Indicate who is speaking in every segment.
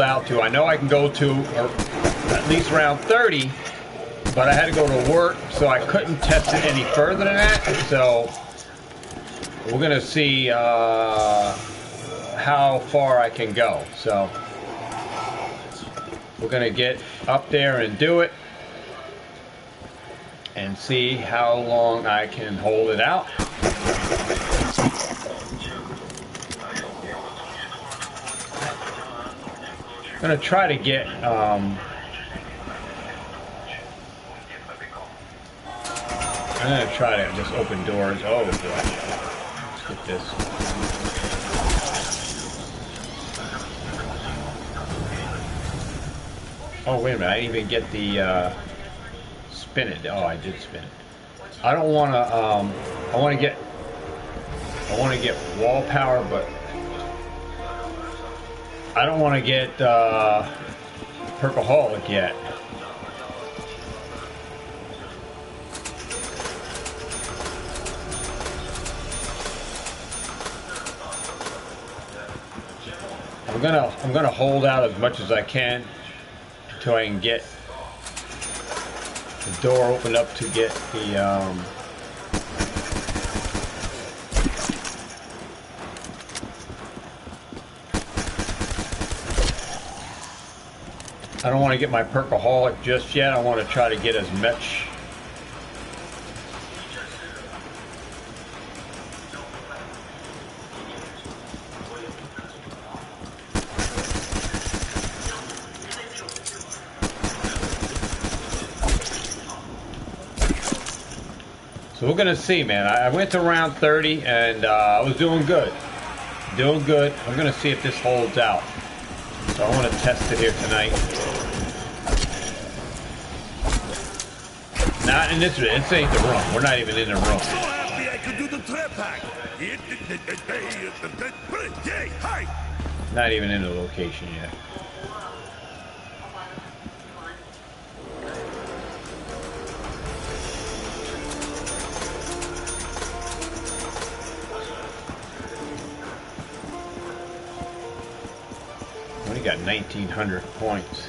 Speaker 1: out to. I know I can go to at least around 30, but I had to go to work, so I couldn't test it any further than that. So we're gonna see how far I can go. So we're gonna get up there and do it and see how long I can hold it out. I'm gonna try to get I'm gonna try to just open doors. Oh boy, let's get this. Oh wait a minute, I didn't even get the spin it. Oh, I did spin it. I don't want to. I want to get wall power, but I don't want to get Perkaholic yet. I'm gonna hold out as much as I can until I can get the door opened up to get the I don't want to get my Perkaholic just yet. I want to try to get as much. So we're gonna see, man. I went to round 30 and I was doing good. I'm gonna see if this holds out. So I want to test it here tonight. Not in this room. This ain't the room. We're not even in the room.
Speaker 2: So happy I could do the trap hack.
Speaker 1: Not even in the location yet. We got 1,900 points.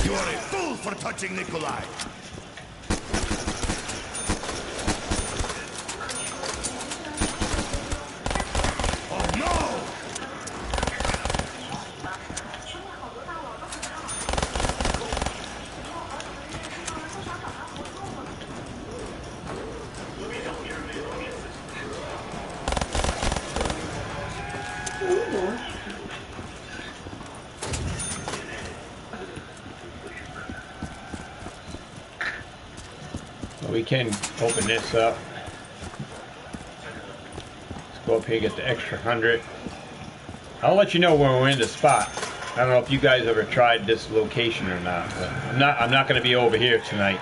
Speaker 2: You are a fool for touching Nikolai.
Speaker 1: We can open this up. Let's go up here, get the extra 100. I'll let you know when we're in the spot. I don't know if you guys ever tried this location or not. But I'm not going to be over here tonight.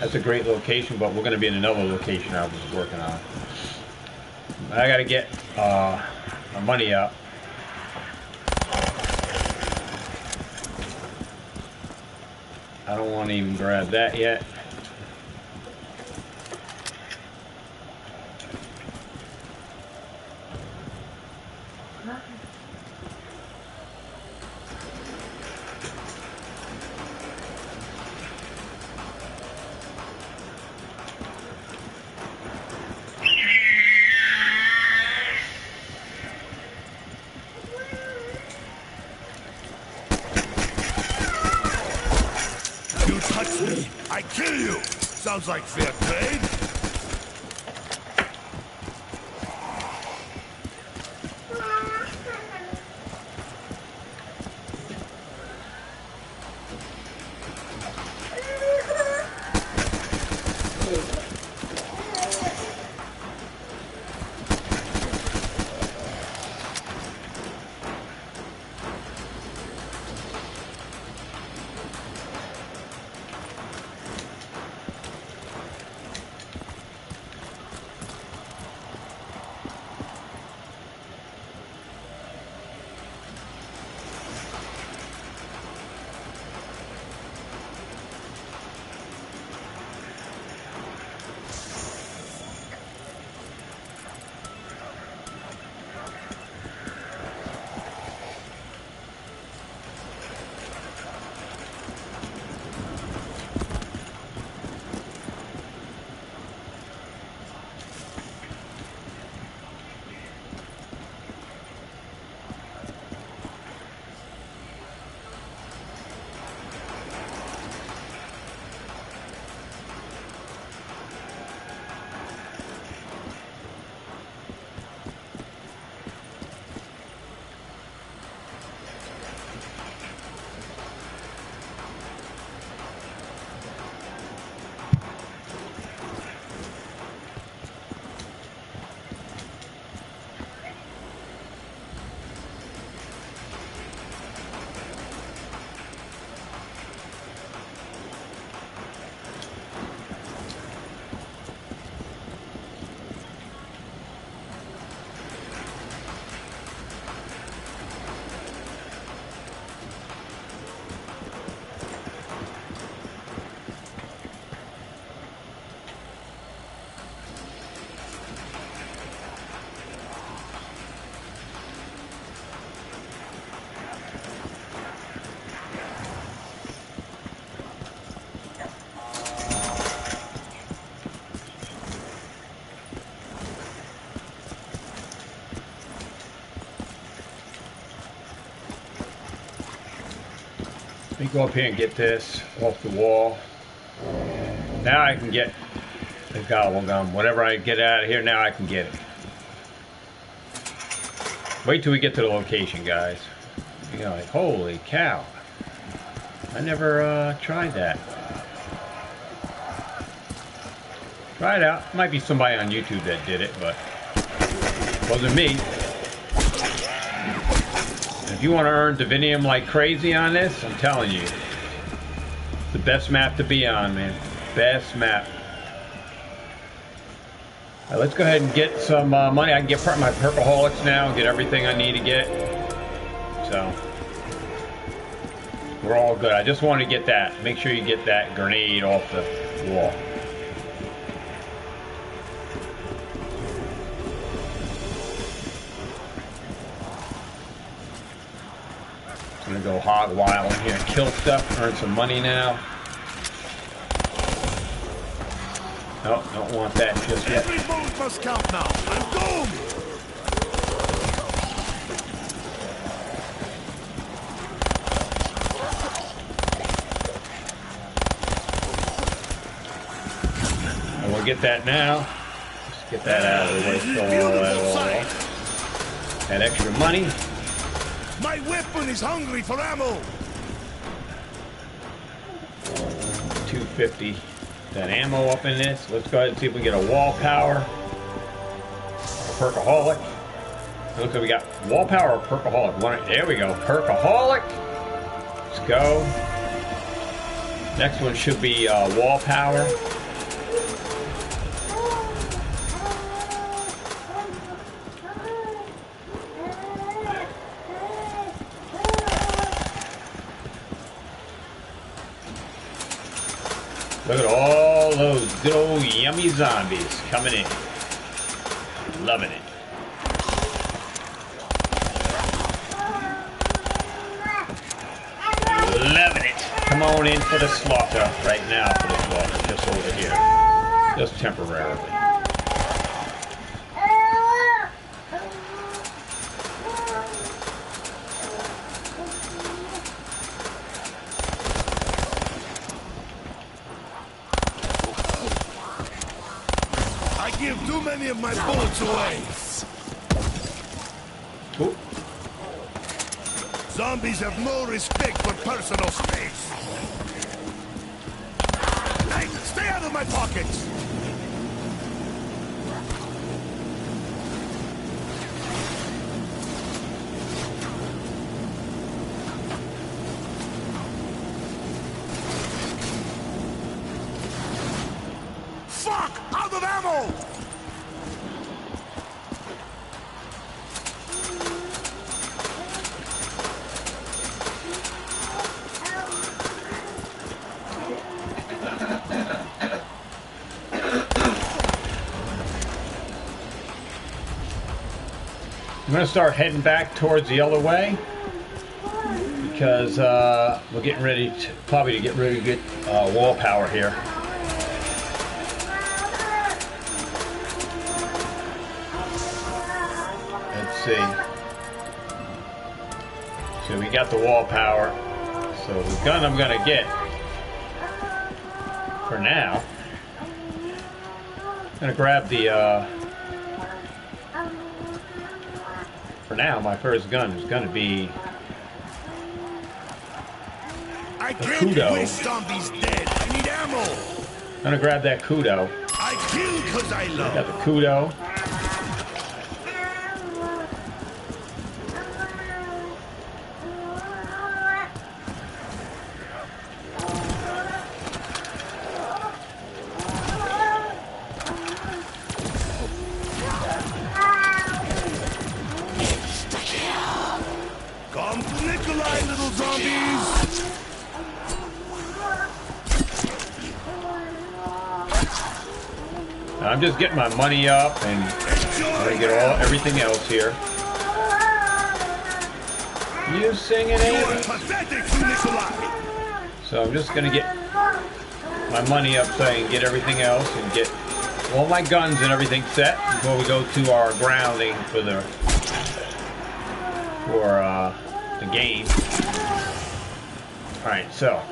Speaker 1: That's a great location, but we're going to be in another location I was working on. I got to get my money up. I don't want to even grab that yet.
Speaker 2: You touch me, I kill you. Sounds like fair trade.
Speaker 1: Let me go up here and get this off the wall. Now I can get the gobble gum. Whatever I get out of here, now I can get it. Wait till we get to the location, guys. You're like, holy cow. I never tried that. Try it out. Might be somebody on YouTube that did it, but it wasn't me. And if you want to earn divinium like crazy on this, I'm telling you, it's the best map to be on, man. Best map. All right, let's go ahead and get some money. I can get my Purpaholics now and get everything I need to get. So we're all good. I just want to get that. Make sure you get that grenade off the wall. I'm gonna go hog wild in here and kill stuff, earn some money now. Nope, don't want that just yet.
Speaker 2: Every move must count now. I'm doomed.
Speaker 1: And we'll get that now. Just get that out of the way. Throw all that all off. That extra money.
Speaker 2: My weapon is hungry for ammo.
Speaker 1: 250. That ammo up in this. Let's go ahead and see if we get a wall power. A Perkaholic. It looks like we got wall power or Perkaholic. There we go. Perkaholic. Let's go. Next one should be wall power. Look at all those good old yummy zombies coming in. Loving it. Loving it. Come on in for the slaughter right now for the slaughter. Just over here. Just temporarily.
Speaker 2: Give too many of my bullets away.
Speaker 1: Ooh.
Speaker 2: Zombies have no respect for personal space. Hey, stay out of my pockets. Fuck! Out of ammo!
Speaker 1: I'm going to start heading back towards the other way because we're getting ready to probably get wall power here. Let's see. So we got the wall power. So the gun I'm going to get for now. I'm going to grab the for now, my first gun is going to be
Speaker 2: I
Speaker 1: the
Speaker 2: can't
Speaker 1: Kudo.
Speaker 2: waste zombies dead. I need ammo.
Speaker 1: I'm going to grab that Kudo.
Speaker 2: I kill because I love.
Speaker 1: Got the Kudo.
Speaker 2: Come to Nikolai, little zombies.
Speaker 1: Now I'm just getting my money up and I'm going to get everything else here. You singing, Amy?
Speaker 2: Pathetic, Nikolai.
Speaker 1: So I'm just going to get my money up so I can get everything else and get all my guns and everything set before we go to our grounding for the game. All right, so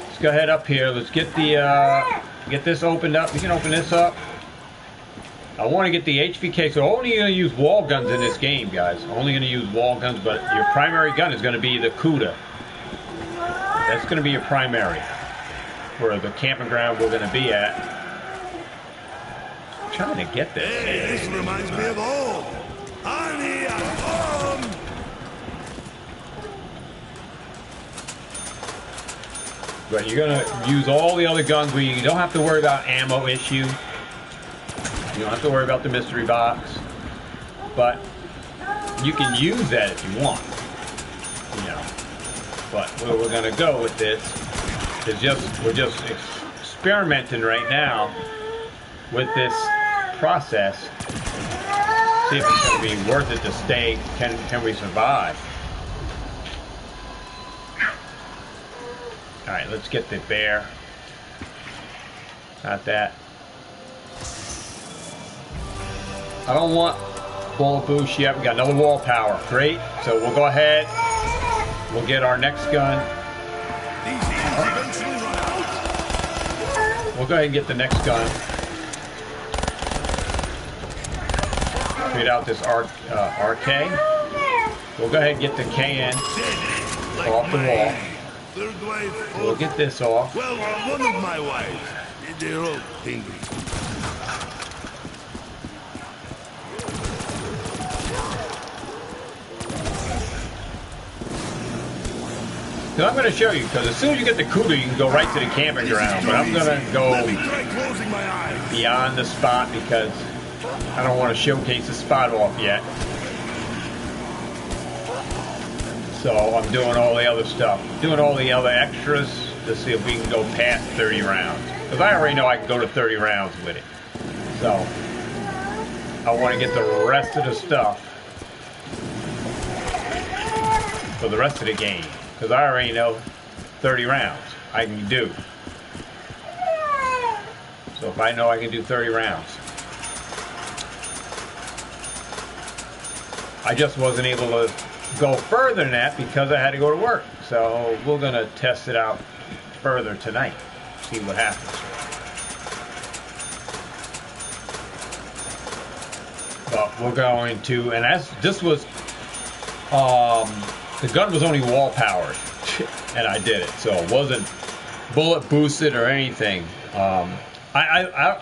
Speaker 1: let's go ahead up here. Let's get the get this opened up. You can open this up. I want to get the HVK, so only going to use wall guns in this game, guys. Only going to use wall guns, but your primary gun is going to be the Cuda. That's going to be your primary for the camping ground we're going to be at. I'm trying to get this.
Speaker 2: Hey, this reminds me of home. Honey, I'm home.
Speaker 1: But you're going to use all the other guns where you don't have to worry about ammo issue. You don't have to worry about the mystery box, but you can use that if you want, you know. But where we're going to go with this is we're just experimenting right now with this process. See if it's going to be worth it to stay. Can we survive? All right, let's get the bear. Not that. I don't want bullet boost yet. We got another wall power. Great. So we'll go ahead. We'll get our next gun. We'll go ahead and get the next gun. Create out this RK. We'll go ahead and get the KN off the wall. We'll get this off.
Speaker 2: Well, one of my wives, they're all angry.
Speaker 1: So I'm going to show you, because as soon as you get the Cuda, you can go right to the camping ground. But I'm going to go beyond the spot because I don't want to showcase the spot off yet. So I'm doing all the other stuff. Doing all the other extras to see if we can go past 30 rounds. Because I already know I can go to 30 rounds with it. So I want to get the rest of the stuff for the rest of the game. Because I already know 30 rounds I can do. So if I know I can do 30 rounds. I just wasn't able to go further than that because I had to go to work. So we're going to test it out further tonight. See what happens. But we're going to, and this was, the gun was only wall powered, and I did it, so it wasn't bullet boosted or anything. I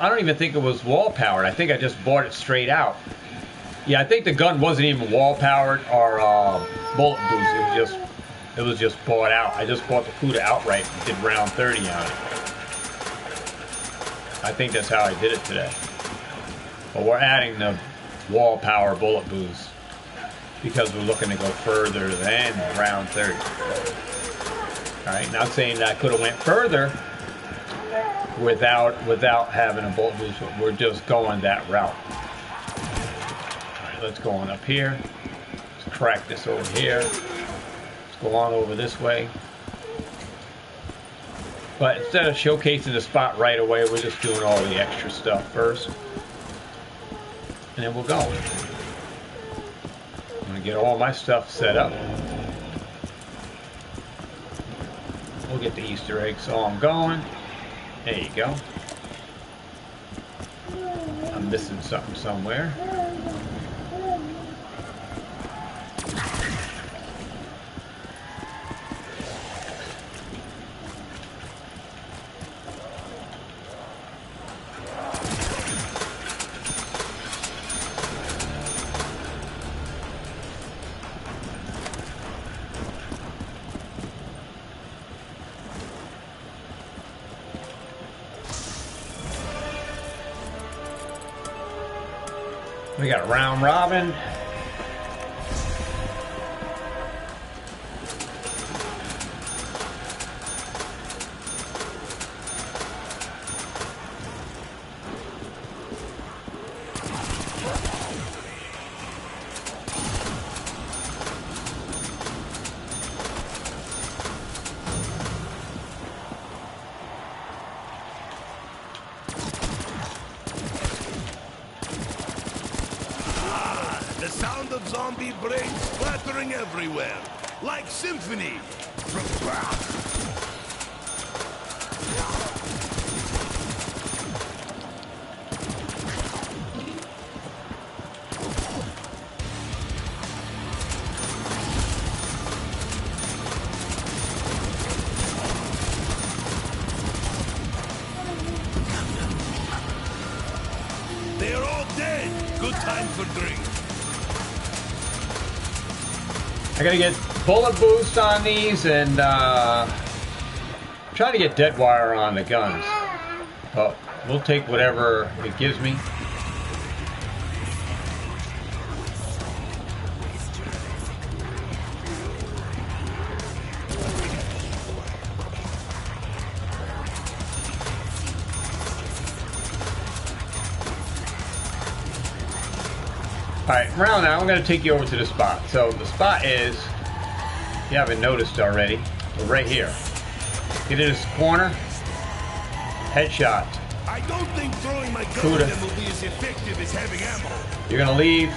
Speaker 1: don't even think it was wall powered. I think I just bought it straight out. Yeah, I think the gun wasn't even wall powered or bullet boosted. It was just bought out. I just bought the Cuda outright and did round 30 on it. I think that's how I did it today. But we're adding the wall power bullet boost, because we're looking to go further than round 30. Alright, not saying that I could have went further without having a bullet boost, but we're just going that route. Alright, let's go on up here. Let's crack this over here. Let's go on over this way. But instead of showcasing the spot right away, we're just doing all the extra stuff first. And then we'll go. I'm going to get all my stuff set up. We'll get the Easter egg, so I'm going. There you go. I'm missing something somewhere. We got round robin.
Speaker 2: The sound of zombie brains splattering everywhere, like symphony. They're all dead. Good time for drinks.
Speaker 1: I gotta get bullet boost on these and try to get dead wire on the guns. But we'll take whatever it gives me. Alright, round now, I'm going to take you over to the spot. So the spot is, if you haven't noticed already, right here. Get in this corner, headshot.
Speaker 2: I don't think throwing my gun at them will be as effective as having ammo.
Speaker 1: You're going to leave.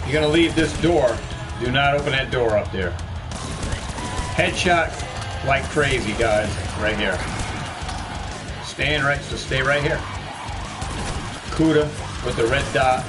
Speaker 1: You're going to leave this door. Do not open that door up there. Headshot like crazy, guys, right here. Stay right here. Cuda with the red dot.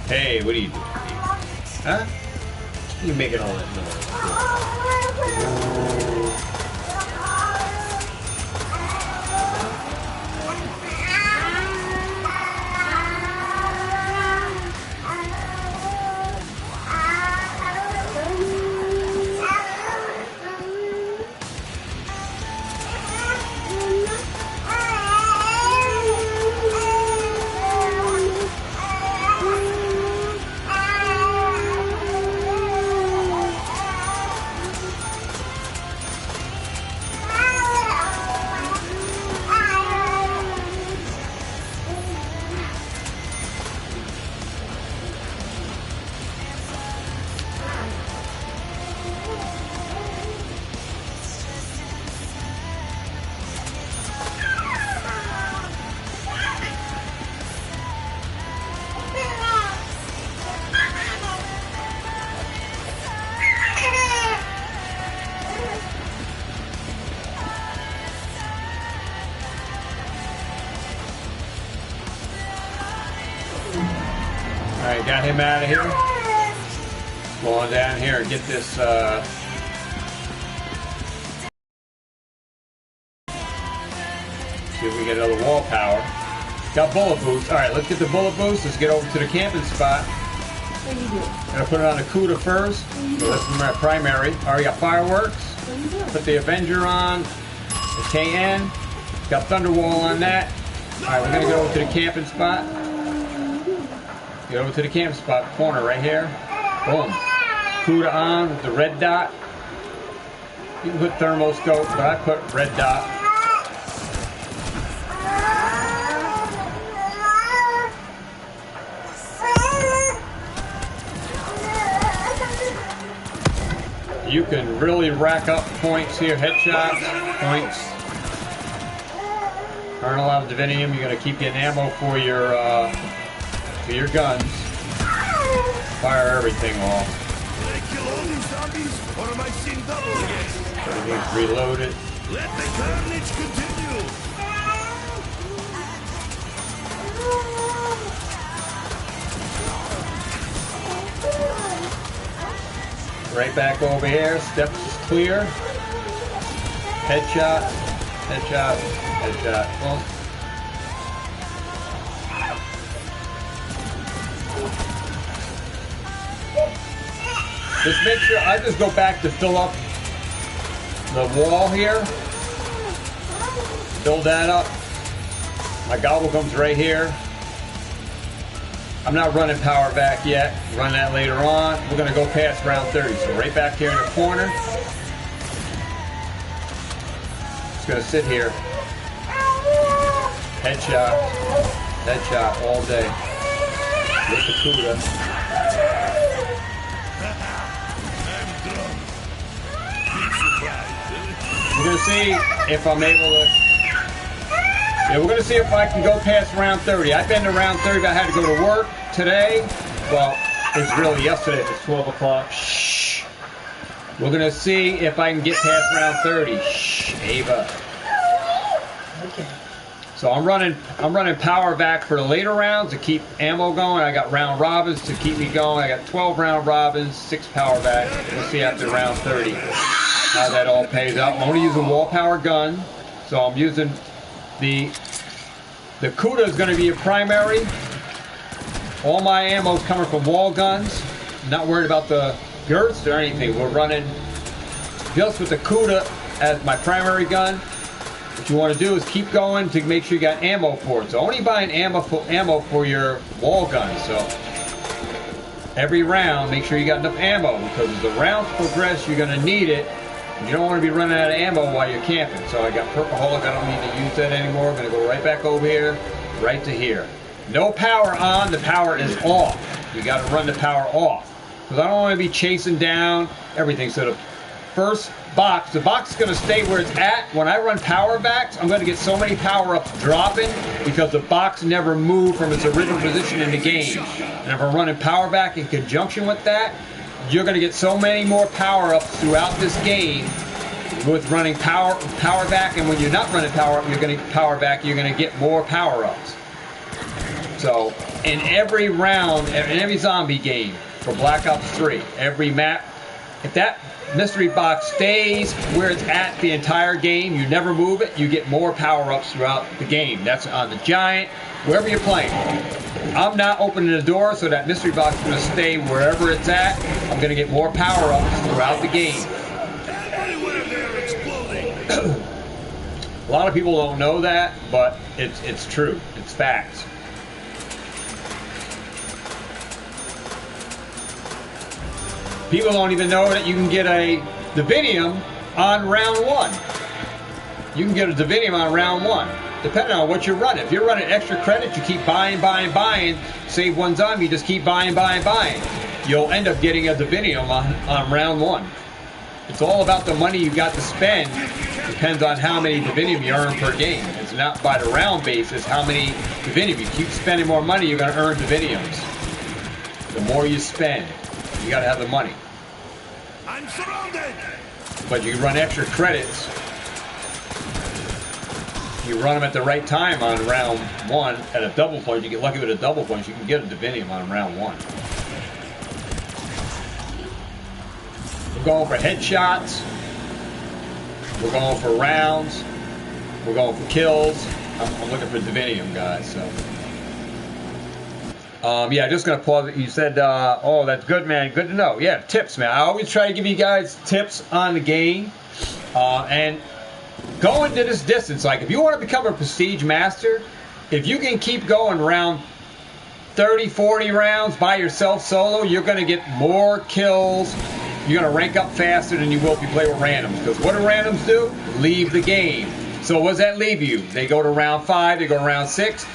Speaker 1: Hey, what are you doing? Huh? You making all that noise? Alright, got him out of here. Go on down here and get this, see if we get another wall power. Got bullet boost. Alright, let's get the bullet boost. Let's get over to the camping spot.
Speaker 3: What are you doing?
Speaker 1: Gonna put it on the Cuda first. So that's my primary. Already got fireworks.
Speaker 3: What are you doing?
Speaker 1: Put the Avenger on. The KN. Got Thunderwall on that. Alright, we're gonna go over to the camping spot. Get over to the camp spot, corner right here. Boom. Cuda on with the red dot. You can put thermoscope, but I put red dot. You can really rack up points here, headshots, points. Earn a lot of divinium. You're going to keep getting ammo for your guns. Fire everything off.
Speaker 2: Will I kill all these zombies, or am I seeing double again?
Speaker 1: Everything's reloaded.
Speaker 2: Let the carnage continue.
Speaker 1: Right back over here. Steps is clear. Headshot. Headshot. Headshot. Well, Just make sure, I just go back to fill up the wall here. Fill that up. My gobble comes right here. I'm not running power back yet. Run that later on. We're going to go past round 30. So right back here in the corner. It's going to sit here. Headshot. Headshot all day. With the CUDA. We're going to see if I'm able to... Yeah, we're going to see if I can go past round 30. I've been to round 30, but I had to go to work today. Well, it's really yesterday. It's 12 o'clock. Shh. We're going to see if I can get past round 30. Shh, Ava.
Speaker 3: Okay.
Speaker 1: So I'm running power back for the later rounds to keep ammo going. I got round robins to keep me going. I got 12 round robins, 6 power back. We'll see after round 30 how that all pays out. I'm only using wall power gun, so I'm using the CUDA is going to be a primary. All my ammo is coming from wall guns. I'm not worried about the girths or anything. We're running just with the CUDA as my primary gun. What you want to do is keep going to make sure you got ammo for it. So only buying ammo for your wall gun. So every round, make sure you got enough ammo, because as the rounds progress, you're going to need it. You don't want to be running out of ammo while you're camping. So I got Purple Hulk. I don't need to use that anymore. I'm going to go right back over here, right to here. No power on. The power is off. You got to run the power off, because I don't want to be chasing down everything. So the first box, the box is going to stay where it's at. When I run power backs, I'm going to get so many power-ups dropping because the box never moved from its original position in the game. And if I'm running power back in conjunction with that, you're going to get so many more power-ups throughout this game with running power back. And when you're not running power up, you're going to power back. You're going to get more power-ups. So in every round, in every zombie game for Black Ops 3, every map, if that mystery box stays where it's at the entire game, you never move it, you get more power-ups throughout the game. That's on the Giant, wherever you're playing. I'm not opening the door, so that mystery box is going to stay wherever it's at. I'm going to get more power-ups throughout the game. A lot of people don't know that, but it's true. It's facts. People don't even know that you can get a Divinium on round 1. You can get a Divinium on round 1, depending on what you're running. If you're running extra credits, you keep buying, save one zombie, you just keep buying. You'll end up getting a Divinium on round 1. It's all about the money you got to spend. Depends on how many Divinium you earn per game. It's not by the round basis how many Divinium. You keep spending more money, you're going to earn Diviniums. The more you spend, you got to have the money.
Speaker 2: I'm surrounded.
Speaker 1: But you can run extra credits. You run them at the right time on round 1 at a double point. You get lucky with a double point, you can get a Divinium on round 1. We're going for headshots. We're going for rounds. We're going for kills. I'm looking for Divinium, guys. So. Yeah, just going to pause it. You said, oh, that's good, man. Good to know. Yeah, tips, man. I always try to give you guys tips on the game. And go into this distance. Like, if you want to become a Prestige Master, if you can keep going around 30, 40 rounds by yourself solo, you're going to get more kills. You're going to rank up faster than you will if you play with randoms. Because what do randoms do? Leave the game. So what does that leave you? They go to round 5, they go to round 6.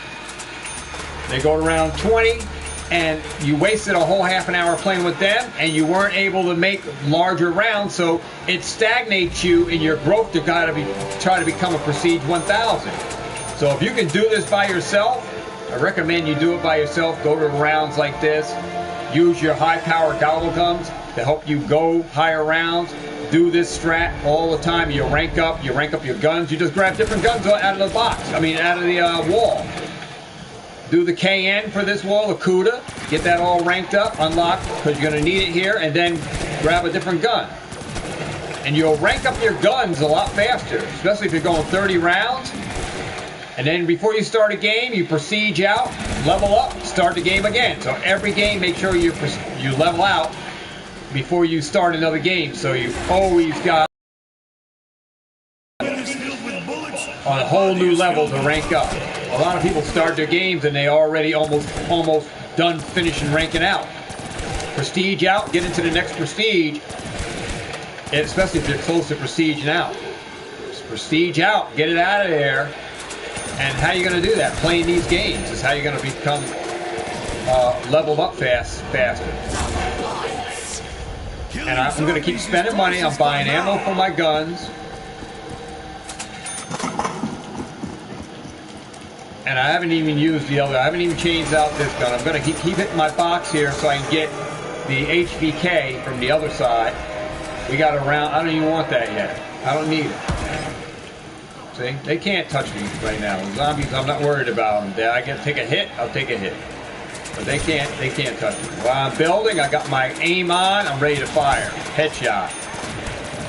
Speaker 1: They go to round 20, and you wasted a whole half an hour playing with them, and you weren't able to make larger rounds, so it stagnates you in your growth to try to become a Prestige 1000. So if you can do this by yourself, I recommend you do it by yourself. Go to rounds like this. Use your high-power gobble guns to help you go higher rounds. Do this strat all the time. You rank up your guns. You just grab different guns out of the box. I mean, out of the wall. Do the KN for this wall, the CUDA. Get that all ranked up, unlocked, because you're going to need it here, and then grab a different gun. And you'll rank up your guns a lot faster, especially if you're going 30 rounds. And then before you start a game, you prestige out, level up, start the game again. So every game, make sure you level out before you start another game. So you've always got a whole new level to rank up. A lot of people start their games and they already almost done finishing ranking out. Prestige out, get into the next prestige, and especially if you're close to prestige now. Prestige out, get it out of there. And how are you going to do that? Playing these games is how you're going to become leveled up faster. And I'm going to keep spending money. I'm buying ammo for my guns. And I haven't even used the other. I haven't even changed out this gun. I'm going to keep hitting my box here so I can get the HVK from the other side. We got a round. I don't even want that yet. I don't need it. See? They can't touch me right now. The zombies, I'm not worried about them. I can take a hit, I'll take a hit. But they can't touch me. While I'm building, I got my aim on. I'm ready to fire. Headshot.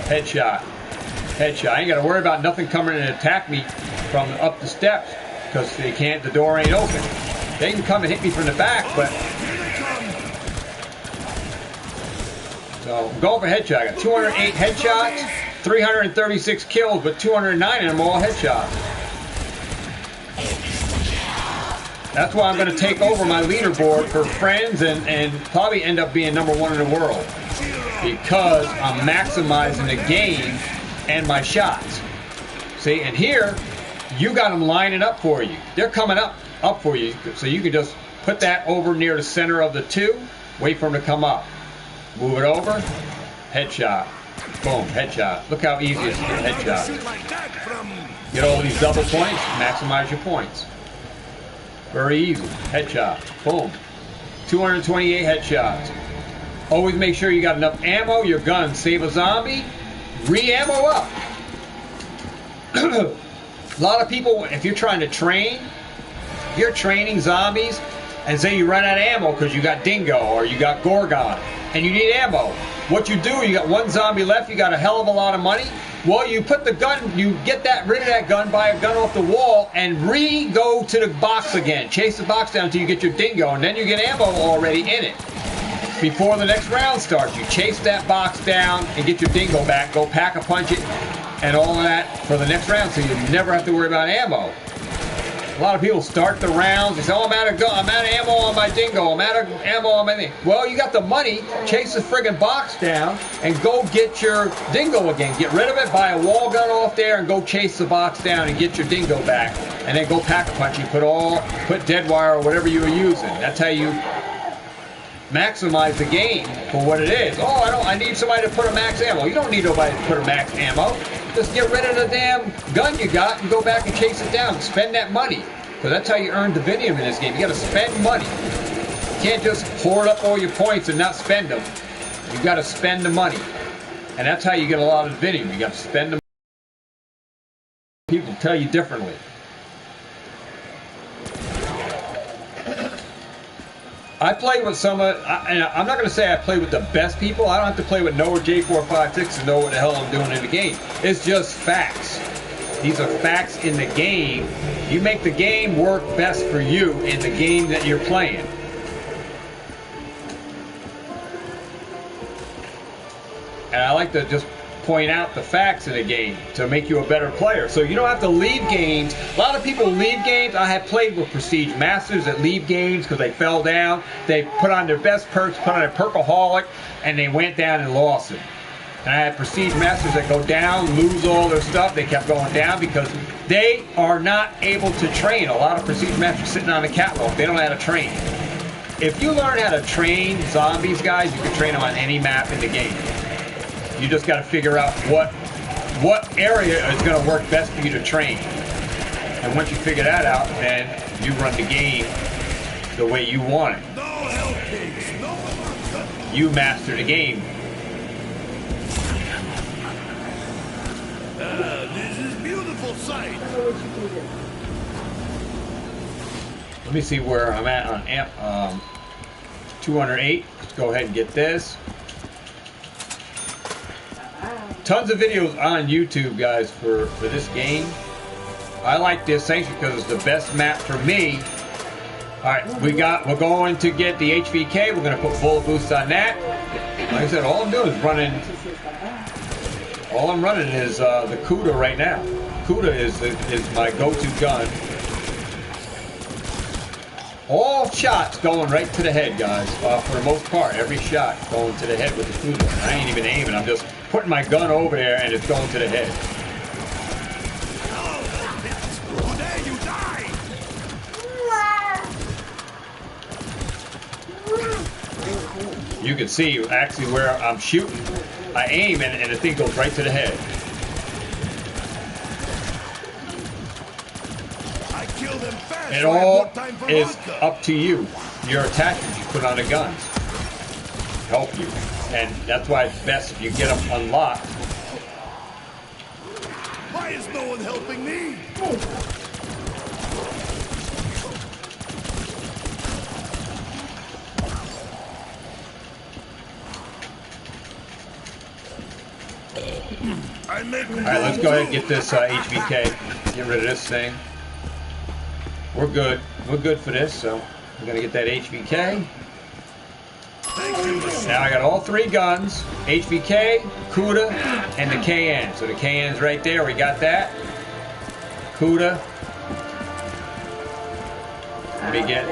Speaker 1: Headshot. Headshot. I ain't got to worry about nothing coming and attack me from up the steps. Because they can't, the door ain't open. They can come and hit me from the back, but... So, I'm going for headshot. I got 208 headshots, 336 kills, but 209 of them all headshots. That's why I'm going to take over my leaderboard for friends and probably end up being #1 in the world. Because I'm maximizing the game and my shots. See, and here... You got them lining up for you. They're coming up for you. So you can just put that over near the center of the two. Wait for them to come up. Move it over. Headshot. Boom. Headshot. Look how easy it is to get headshot. Get all these double points. Maximize your points. Very easy. Headshot. Boom. 228 headshots. Always make sure you got enough ammo. Your gun. Save a zombie. Re-ammo up. A lot of people, if you're trying to train, you're training zombies, and say you run out of ammo because you got Dingo or you got Gorgon, and you need ammo. What you do, you got one zombie left, you got a hell of a lot of money. Well, you put the gun, you get rid of that gun, buy a gun off the wall, and go to the box again. Chase the box down until you get your Dingo, and then you get ammo already in it. Before the next round starts, you chase that box down and get your Dingo back, go pack a punch it, and all of that for the next round, so you never have to worry about ammo. A lot of people start the rounds, they say, oh, I'm out of ammo on my Dingo, I'm out of ammo on my thing. Well, you got the money, chase the friggin' box down, and go get your Dingo again. Get rid of it, buy a wall gun off there, and go chase the box down and get your Dingo back. And then go pack a punch, you put dead wire or whatever you were using. That's how you maximize the game for what it is. Oh, I need somebody to put a max ammo. You don't need nobody to put a max ammo. Just get rid of the damn gun you got and go back and chase it down. Spend that money. Because that's how you earn dividium in this game. You got to spend money. You can't just hoard up all your points and not spend them. You got to spend the money. And that's how you get a lot of dividium. You got to spend the money. People tell you differently. I play with and I'm not going to say I play with the best people. I don't have to play with Noah J456 to know what the hell I'm doing in the game. It's just facts. These are facts in the game. You make the game work best for you in the game that you're playing. And I like to just point out the facts in the game to make you a better player. So you don't have to leave games. A lot of people leave games. I have played with Prestige Masters that leave games because they fell down. They put on their best perks, put on a Purpleaholic, and they went down and lost it. And I had Prestige Masters that go down, lose all their stuff. They kept going down because they are not able to train. A lot of Prestige Masters sitting on the catwalk. They don't know how to train. If you learn how to train zombies, guys, you can train them on any map in the game. You just got to figure out what area is going to work best for you to train. And once you figure that out, then you run the game the way you want it. You master the game.
Speaker 2: This is a beautiful sight.
Speaker 1: Let me see where I'm at on amp 208. Let's go ahead and get this. Tons of videos on YouTube, guys, for this game. I like the Ascension because it's the best map for me All right, we're going to get the HVK. We're going to put bullet boost on that. Like I said, all I'm doing is running. All I'm running is the Cuda right now. Cuda is my go-to gun. All shots going right to the head, guys. For the most part, every shot going to the head with the Cuda. I ain't even aiming. I'm just putting my gun over there and it's going to the head.
Speaker 2: Today you die!
Speaker 1: You can see actually where I'm shooting. I aim and the thing goes right to the head.
Speaker 2: I kill them fast.
Speaker 1: It
Speaker 2: so I have
Speaker 1: all
Speaker 2: no time for
Speaker 1: is
Speaker 2: vodka.
Speaker 1: up to you. Your attachments you put on the guns help you. And that's why it's best if you get them unlocked.
Speaker 2: Why is no one helping me? I make them
Speaker 1: Alright, let's go ahead and get this HVK. Get rid of this thing. We're good. We're good for this, so we're going to get that HVK.
Speaker 2: Thank you, Machine.
Speaker 1: Now I got all three guns. HVK, Cuda, and the KN. So the KN's right there. We got that. Cuda. Let me get...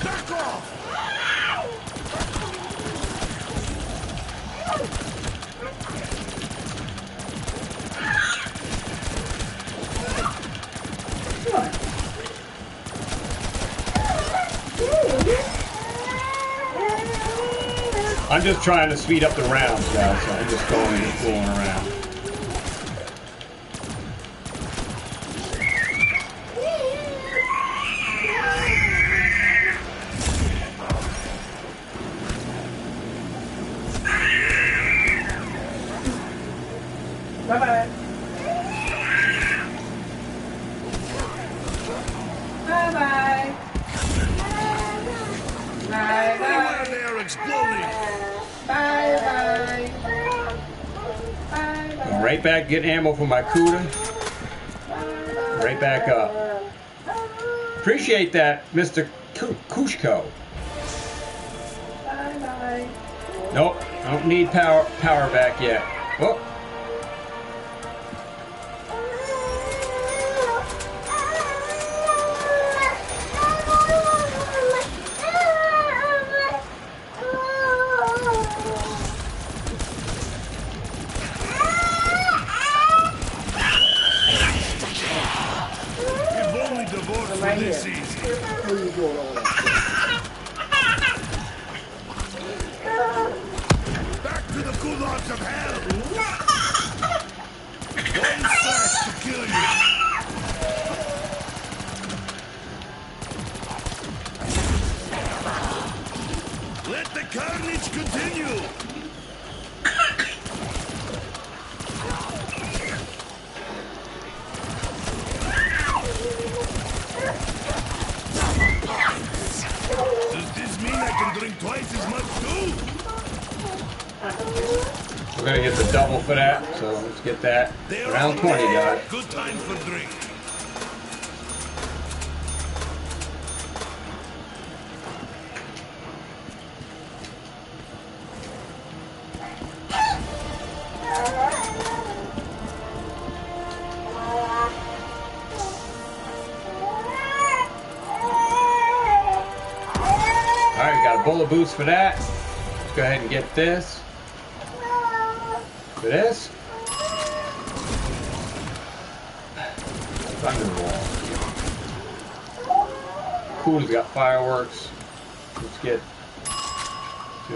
Speaker 2: Back off!
Speaker 1: I'm just trying to speed up the rounds, guys, so I'm just going and fooling around.
Speaker 3: Bye-bye. Bye-bye. Bye-bye.
Speaker 2: They are exploding.
Speaker 3: Bye-bye. Bye-bye.
Speaker 1: Going right back, getting ammo for my Cuda. Right back up. Appreciate that, Mr. Kushko.
Speaker 3: Bye-bye.
Speaker 1: Nope, I don't need power back yet. Whoop.
Speaker 2: If only divorce were
Speaker 3: Right
Speaker 2: this
Speaker 3: here.
Speaker 2: easy.
Speaker 3: What are you doing over there?
Speaker 2: Back to the gulags of hell. One slash to kill you. Let the carnage continue. Does this mean I can drink twice as much too?
Speaker 1: We're gonna get the double for that, so let's get that.
Speaker 2: They're
Speaker 1: Round
Speaker 2: all
Speaker 1: 20,
Speaker 2: dead.
Speaker 1: guys.
Speaker 2: Good time for drink.
Speaker 1: Alright, we got a bullet boost for that. Let's go ahead and get this. For this. Thunderwall. Cool's got fireworks. Let's get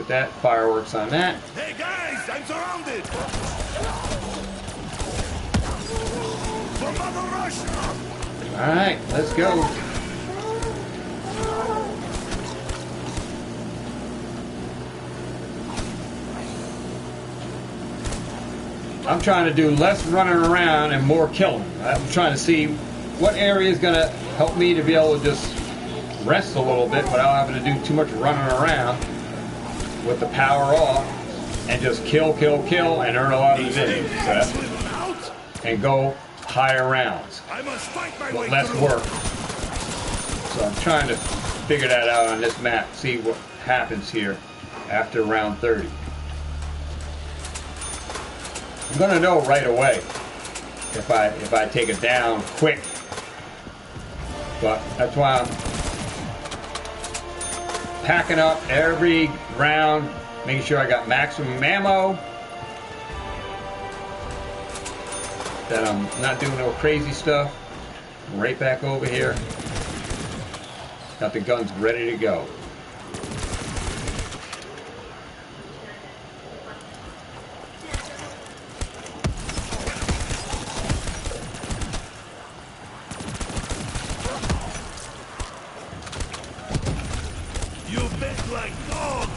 Speaker 1: that. Fireworks on that.
Speaker 2: Hey guys, I'm surrounded. For Mother Russia.
Speaker 1: Alright, let's go. I'm trying to do less running around and more killing. I'm trying to see what area is going to help me to be able to just rest a little bit without having to do too much running around with the power off, and just kill, and earn a lot of dividends, and go higher rounds, but less work. So I'm trying to figure that out on this map, see what happens here after round 30. I'm gonna know right away if I take it down quick, but that's why I'm packing up every round, making sure I got maximum ammo, that I'm not doing no crazy stuff. I'm right back over here. Got the guns ready to go.
Speaker 2: You bet like dog.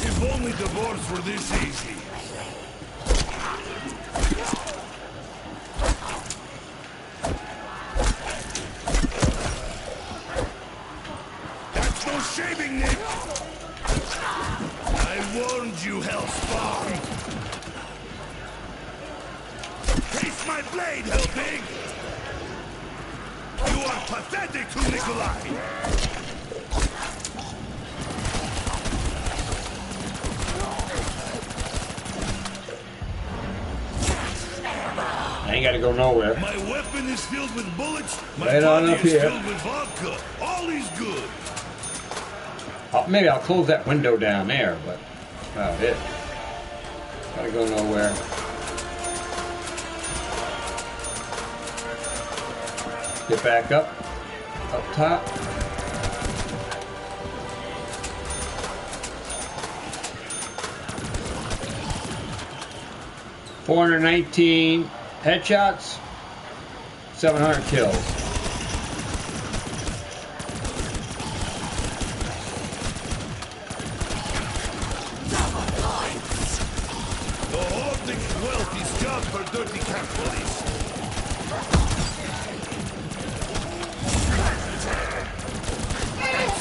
Speaker 2: If only divorce were this easy. That's no shaving, Nick. I warned you, Hellspawn. Taste my blade, Hellpig. You are pathetic to Nikolai!
Speaker 1: I ain't got to go nowhere.
Speaker 2: My weapon is filled with bullets. My
Speaker 1: Right on
Speaker 2: body
Speaker 1: up
Speaker 2: is
Speaker 1: here.
Speaker 2: filled with vodka. All is good.
Speaker 1: Maybe I'll close that window down there, but that's about it. Gotta go nowhere. Get back up top. $419 headshots, 700 kills.
Speaker 2: The hoarding wealth is just for dirty capitalists.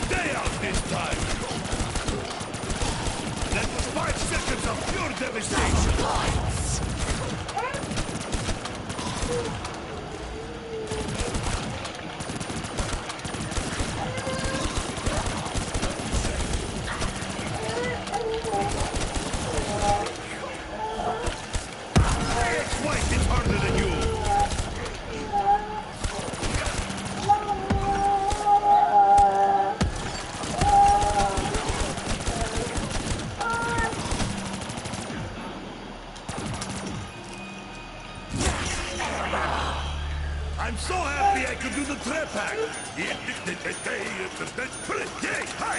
Speaker 2: Stay out this time. That was 5 seconds of pure devastation. Ex-wife is harder than you. I'm so happy I could do the trap hack. Hey, hi.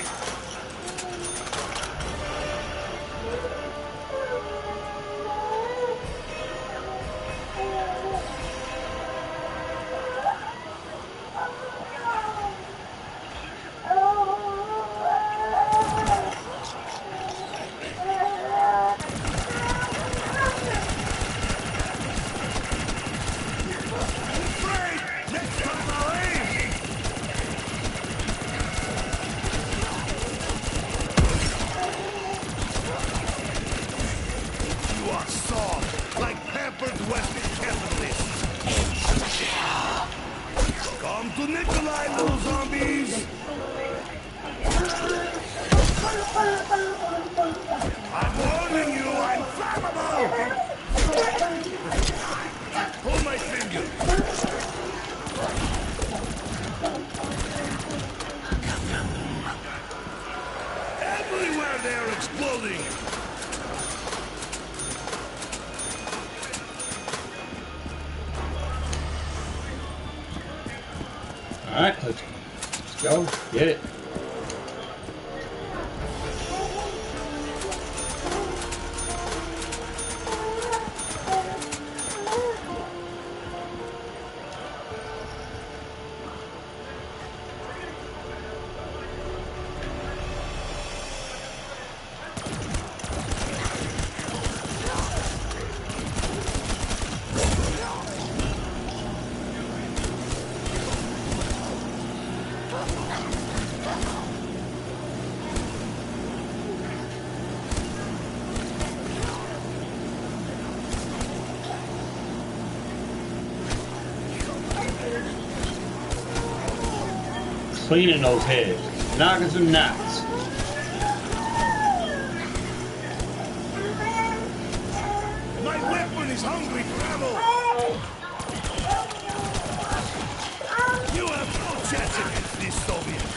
Speaker 2: You are soft, like pampered Western capitalists. Come to Nikolai, little zombies. I'm warning you, I'm flammable. Pull my finger. Everywhere they're exploding.
Speaker 1: All right, let's go. Get it. Cleaning those heads, knocking some knots.
Speaker 2: My weapon is hungry for ammo. You have no chance against this Soviet.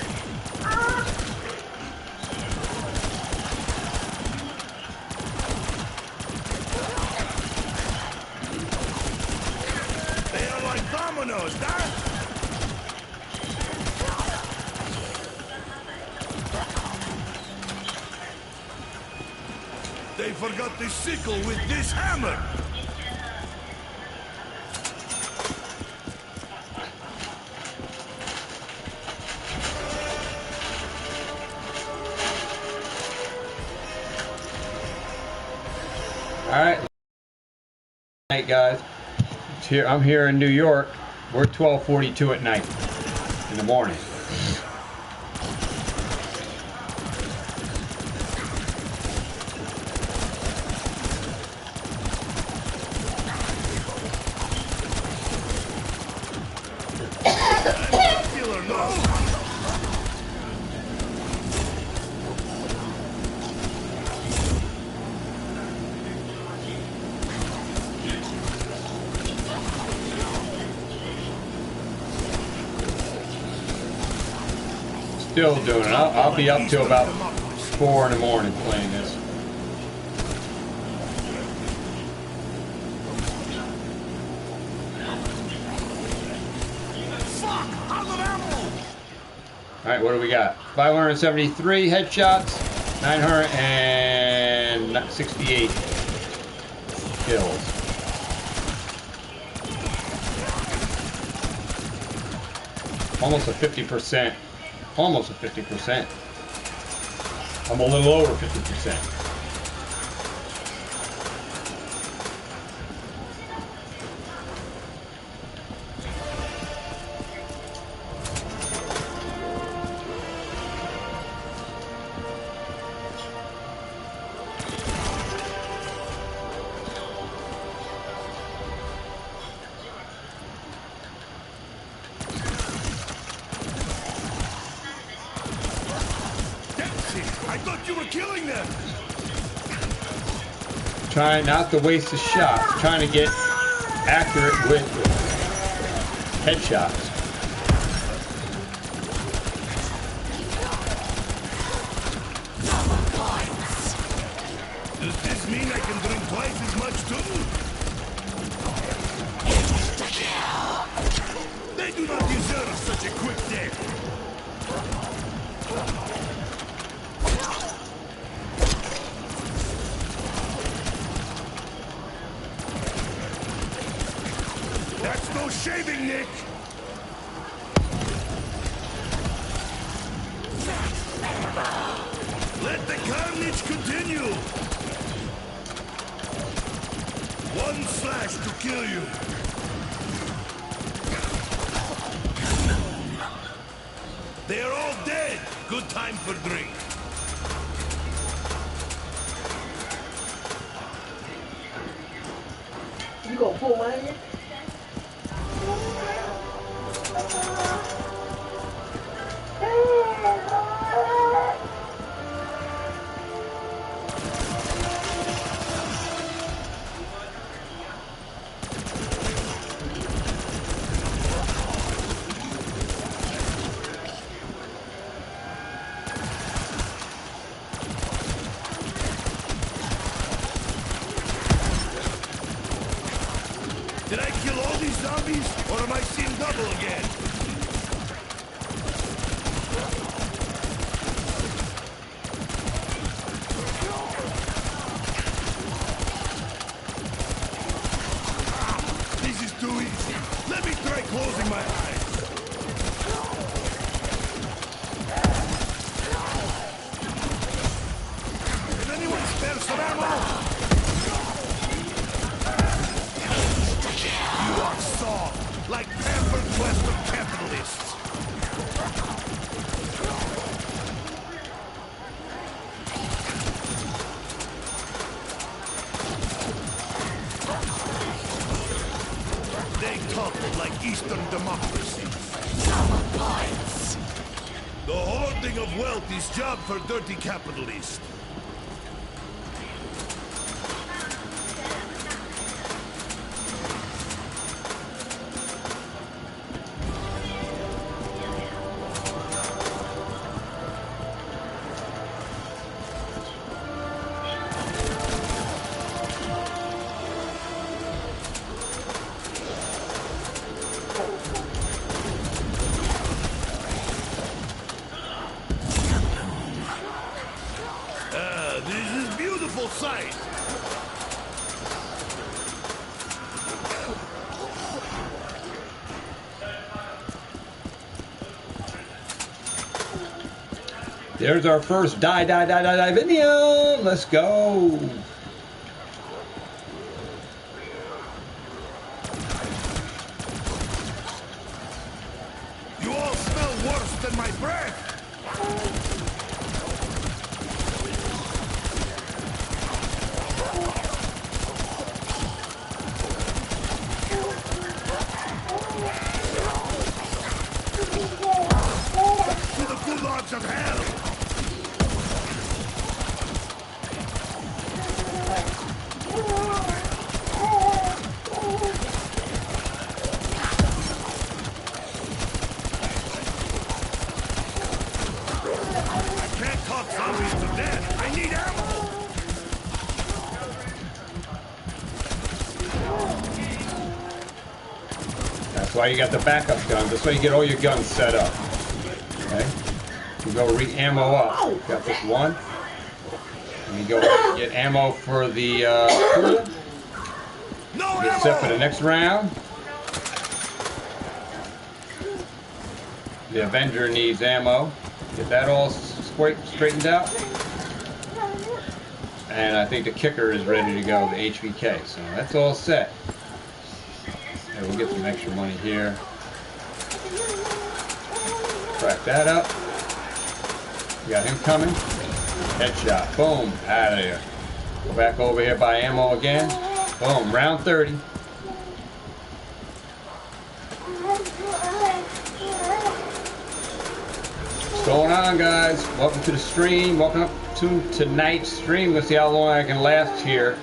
Speaker 2: They are like dominoes, huh? They forgot the sickle with this hammer.
Speaker 1: All right, night guys. It's here. I'm here in New York. We're 12:42 at night in the morning.
Speaker 2: Killer, no.
Speaker 1: Still doing it. I'll be up till about 4 in the morning playing this.
Speaker 2: Fuck! Out of ammo!
Speaker 1: All right, what do we got? 573 headshots, 968 kills. Almost a 50%. Almost a 50%. I'm a little over 50%.
Speaker 2: I thought you were killing them!
Speaker 1: Trying not to waste a shot. Trying to get accurate with headshots.
Speaker 2: Does this mean I can drink twice as much too? They do not deserve such a quick death. That's no shaving, Nick! Let the carnage continue! One slash to kill you. They are all dead. Good time for drink.
Speaker 3: You gonna pull mine?
Speaker 2: Did I kill all these zombies, or am I seeing double again? This is too easy. Let me try closing my eyes. Can anyone spare some ammo? You are soft, like pampered Western Western democracy. The hoarding of wealth is job for dirty capitalists. This is beautiful sight.
Speaker 1: There's our first die video. Let's go.
Speaker 2: You all smell worse than my breath. To the gulags of hell. I can't talk zombies to death. I need ammo.
Speaker 1: That's why you got the backup gun. That's why you get all your guns set up. Okay? You go re-ammo up. Got this one. And you go get ammo for the cooler.
Speaker 2: No
Speaker 1: Get set for the
Speaker 2: ammo.
Speaker 1: next round. The Avenger needs ammo. Get that all straightened out. And I think the kicker is ready to go, the HVK. So that's all set. And we'll get some extra money here. Crack that up. We got him coming. Headshot. Boom. Out of there. Go back over here by ammo again. Boom. Round 30. What's going on, guys? Welcome to the stream. Welcome up to tonight's stream. Let's see how long I can last here.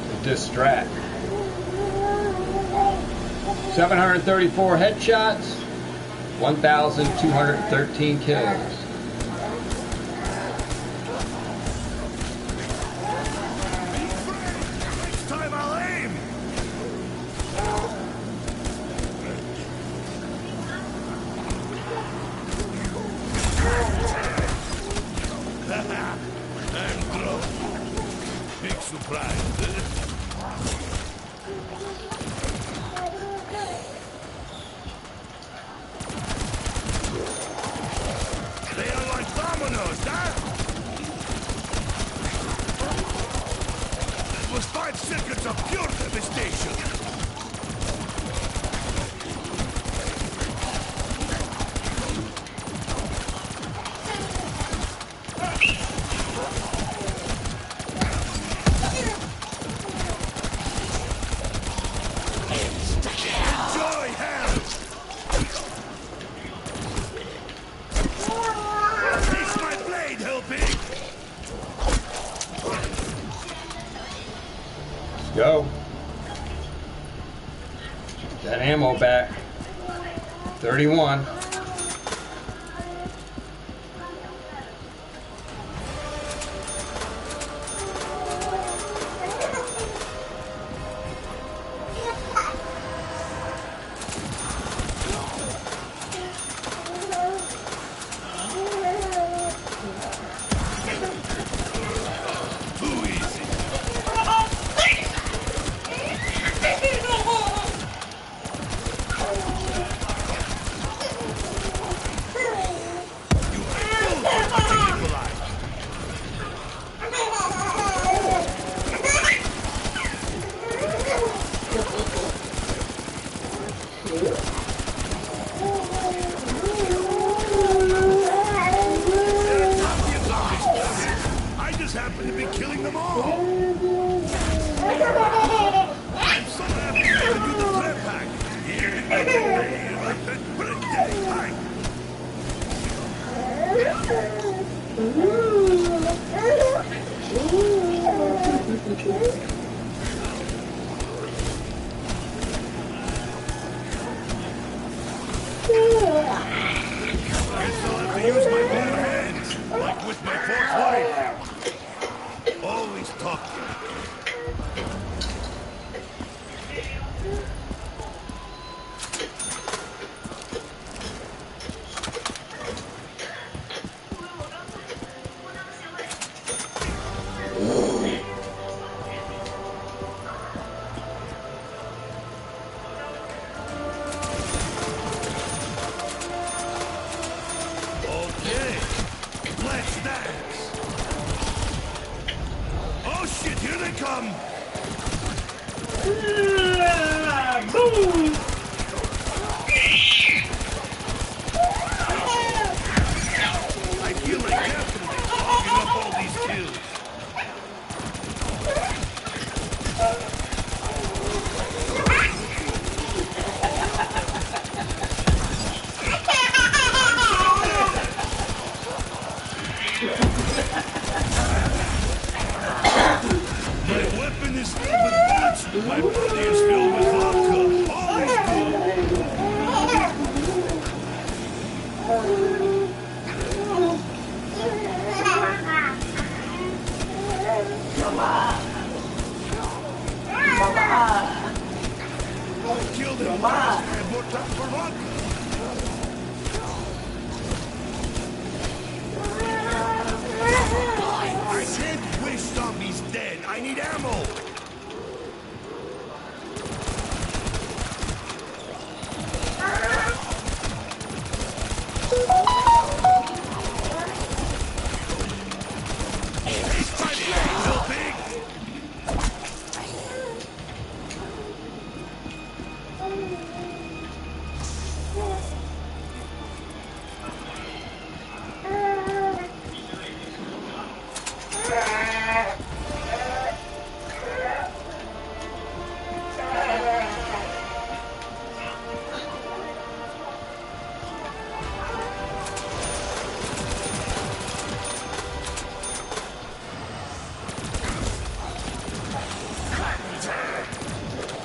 Speaker 1: With this strat. 734 headshots. 1,213 kills.
Speaker 2: Next time I'll aim. I'm drunk. Big surprise. They are like dominoes, huh? It was 5 seconds of pure devastation. Enjoy hell! It's my blade, Hellpig!
Speaker 1: Let's go. That ammo back. 31.
Speaker 2: Too easy. You are full of equalize. I just happen to be killing them all. I'm so happy to give you the flare pack. Here, guess I'll have to use my bare hands, like with my fourth wife. Always talking. Okay, let's dance. Oh shit, here they come.
Speaker 1: Boom!
Speaker 2: I feel like Captain is hogging up all these kills. My weapon is filled with bullets. My body is filled with vodka. Always good. Killed him fast. I have more time for vodka. I can't wish zombies dead. I need ammo. It's time to go, little pig.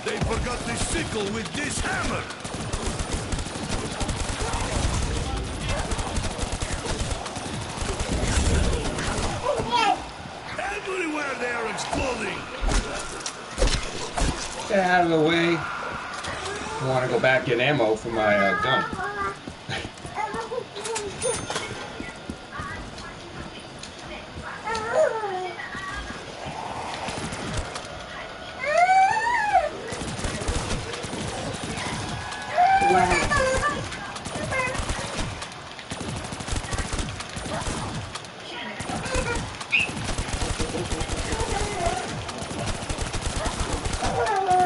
Speaker 2: They forgot the sickle with this hammer. Everywhere they are exploding.
Speaker 1: Get out of the way. I want to go back and get ammo for my gun.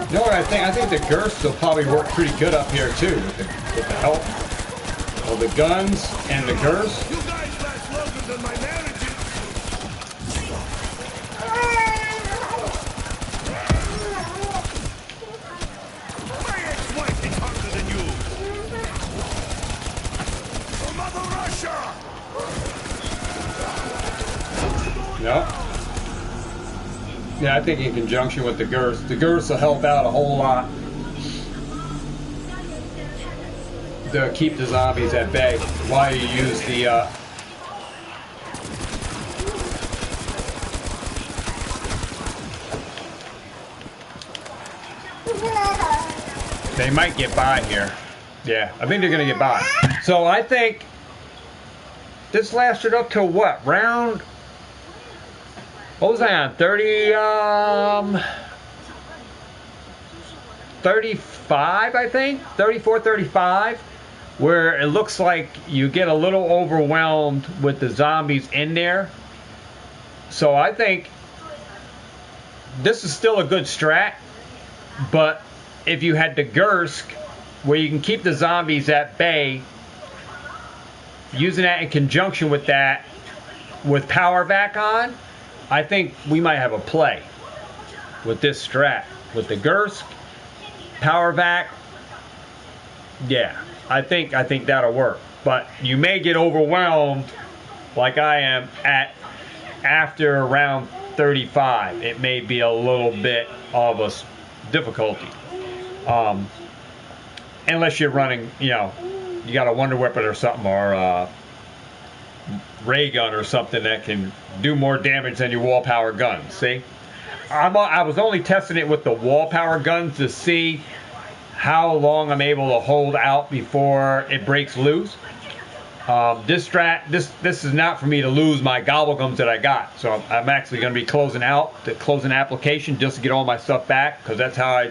Speaker 1: You know what I think? I think the Gursts will probably work pretty good up here too, with the help of the guns and the Gursts.
Speaker 2: You guys last longer than my marriages. My ex-wife is hotter than you. For Mother Russia.
Speaker 1: No. Yeah, I think in conjunction with the Gursts will help out a whole lot to keep the zombies at bay while you use the they might get by here. Yeah, I think they're gonna get by. So I think this lasted up to what? Round, what was I on? 35, I think? 34, 35, where it looks like you get a little overwhelmed with the zombies in there. So I think this is still a good strat, but if you had the Gursk, where you can keep the zombies at bay, using that in conjunction with that, with power back on, I think we might have a play with this strat. With the Gersk, power vac, yeah, I think that'll work. But you may get overwhelmed, like I am, after around 35. It may be a little bit of a difficulty. Unless you're running, you got a wonder weapon or something, or a ray gun or something that can do more damage than your wall power guns. See, I was only testing it with the wall power guns to see how long I'm able to hold out before it breaks loose. This is not for me to lose my gobblegums that I got. So I'm actually going to be closing out the closing application just to get all my stuff back, because that's how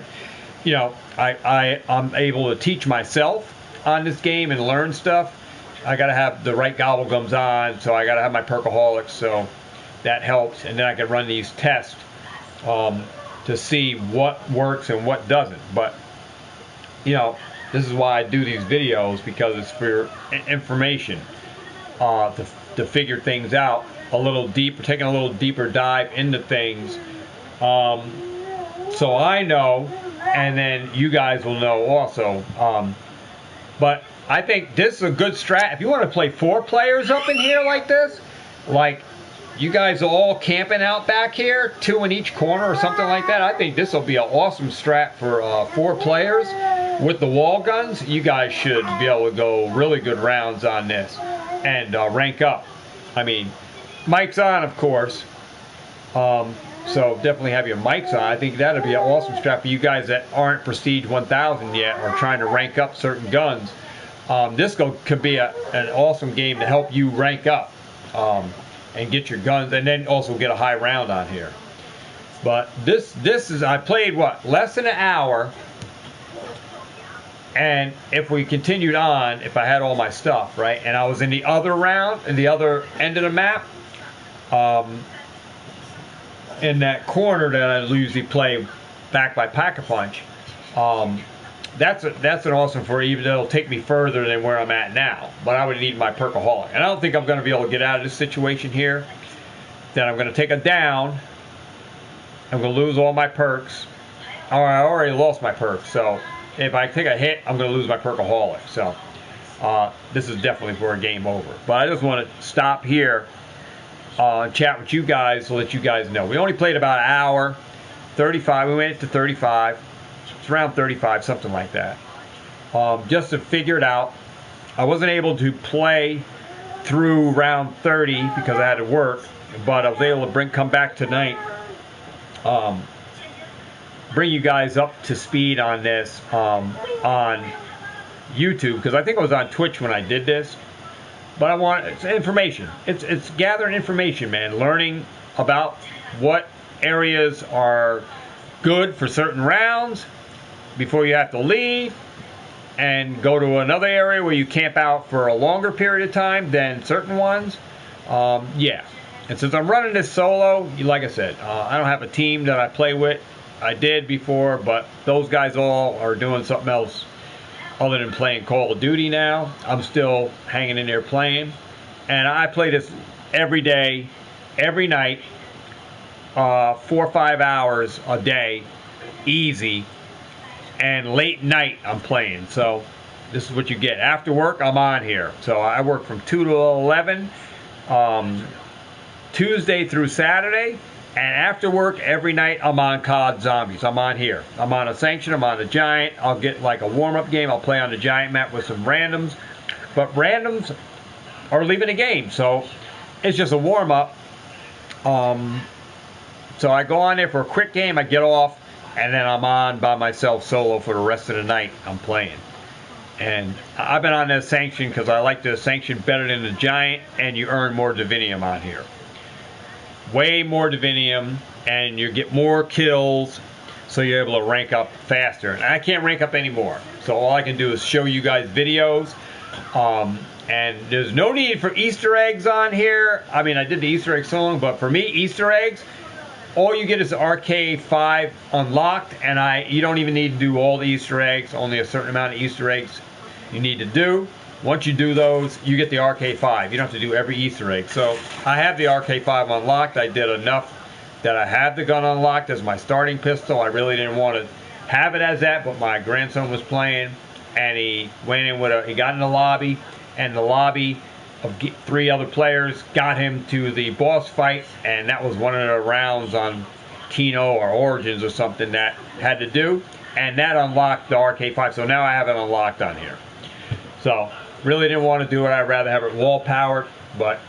Speaker 1: I'm able to teach myself on this game and learn stuff. I got to have the right gobblegums on, so I got to have my perkaholics, so that helps. And then I can run these tests to see what works and what doesn't. But this is why I do these videos, because it's for information, to figure things out a little deeper, taking a little deeper dive into things, so I know, and then you guys will know also. But I think this is a good strat. If you want to play 4 players up in here like this, like you guys are all camping out back here, 2 in each corner or something like that, I think this will be an awesome strat for 4 players. With the wall guns, you guys should be able to go really good rounds on this and rank up. I mean, mics on, of course. So definitely have your mics on. I think that'd be an awesome strat for you guys that aren't Prestige 1000 yet or trying to rank up certain guns. This could be an awesome game to help you rank up and get your guns, and then also get a high round on here. But this is, I played less than an hour. And if we continued on, if I had all my stuff, right, and I was in the other round, in the other end of the map, in that corner that I usually play back by Pack-a-Punch, that's an awesome for, even though it'll take me further than where I'm at now. But I would need my perkaholic. And I don't think I'm going to be able to get out of this situation here. Then I'm going to take a down. I'm going to lose all my perks. Or I already lost my perks, so if I take a hit, I'm going to lose my perkaholic. So this is definitely for a game over. But I just want to stop here and chat with you guys to let you guys know. We only played about an hour, 35. We went to 35. It's around 35, something like that. Just to figure it out. I wasn't able to play through round 30 because I had to work, but I was able to come back tonight. Bring you guys up to speed on this on YouTube, because I think it was on Twitch when I did this. But it's information. It's gathering information, man. Learning about what areas are good for certain rounds before you have to leave, and go to another area where you camp out for a longer period of time than certain ones. Yeah. And since I'm running this solo, like I said, I don't have a team that I play with. I did before, but those guys all are doing something else other than playing Call of Duty now. I'm still hanging in there playing. And I play this every day, every night, 4 or 5 hours a day, easy. And late night I'm playing. So this is what you get. After work, I'm on here. So I work from 2 to 11, Tuesday through Saturday. And after work, every night, I'm on COD Zombies. I'm on here. I'm on Ascension. I'm on the Giant. I'll get like a warm-up game. I'll play on the Giant map with some randoms. But randoms are leaving the game. So it's just a warm-up. So I go on there for a quick game. I get off. And then I'm on by myself solo for the rest of the night. I'm playing. And I've been on the Ascension because I like the Ascension better than the Giant. And you earn more Divinium on here. Way more Divinium, and you get more kills, so you're able to rank up faster. And I can't rank up anymore, so all I can do is show you guys videos. And there's no need for Easter eggs on here. I mean, I did the Easter egg song, but for me, Easter eggs, all you get is the RK5 unlocked, and you don't even need to do all the Easter eggs. Only a certain amount of Easter eggs you need to do. Once you do those, you get the RK5. You don't have to do every Easter egg. So I have the RK5 unlocked. I did enough that I have the gun unlocked as my starting pistol. I really didn't want to have it as that, but my grandson was playing, and he went in with he got in the lobby, and the lobby of 3 other players got him to the boss fight, and that was one of the rounds on Kino or Origins or something that had to do, and that unlocked the RK5. So now I have it unlocked on here. So really didn't want to do it. I'd rather have it wall powered, but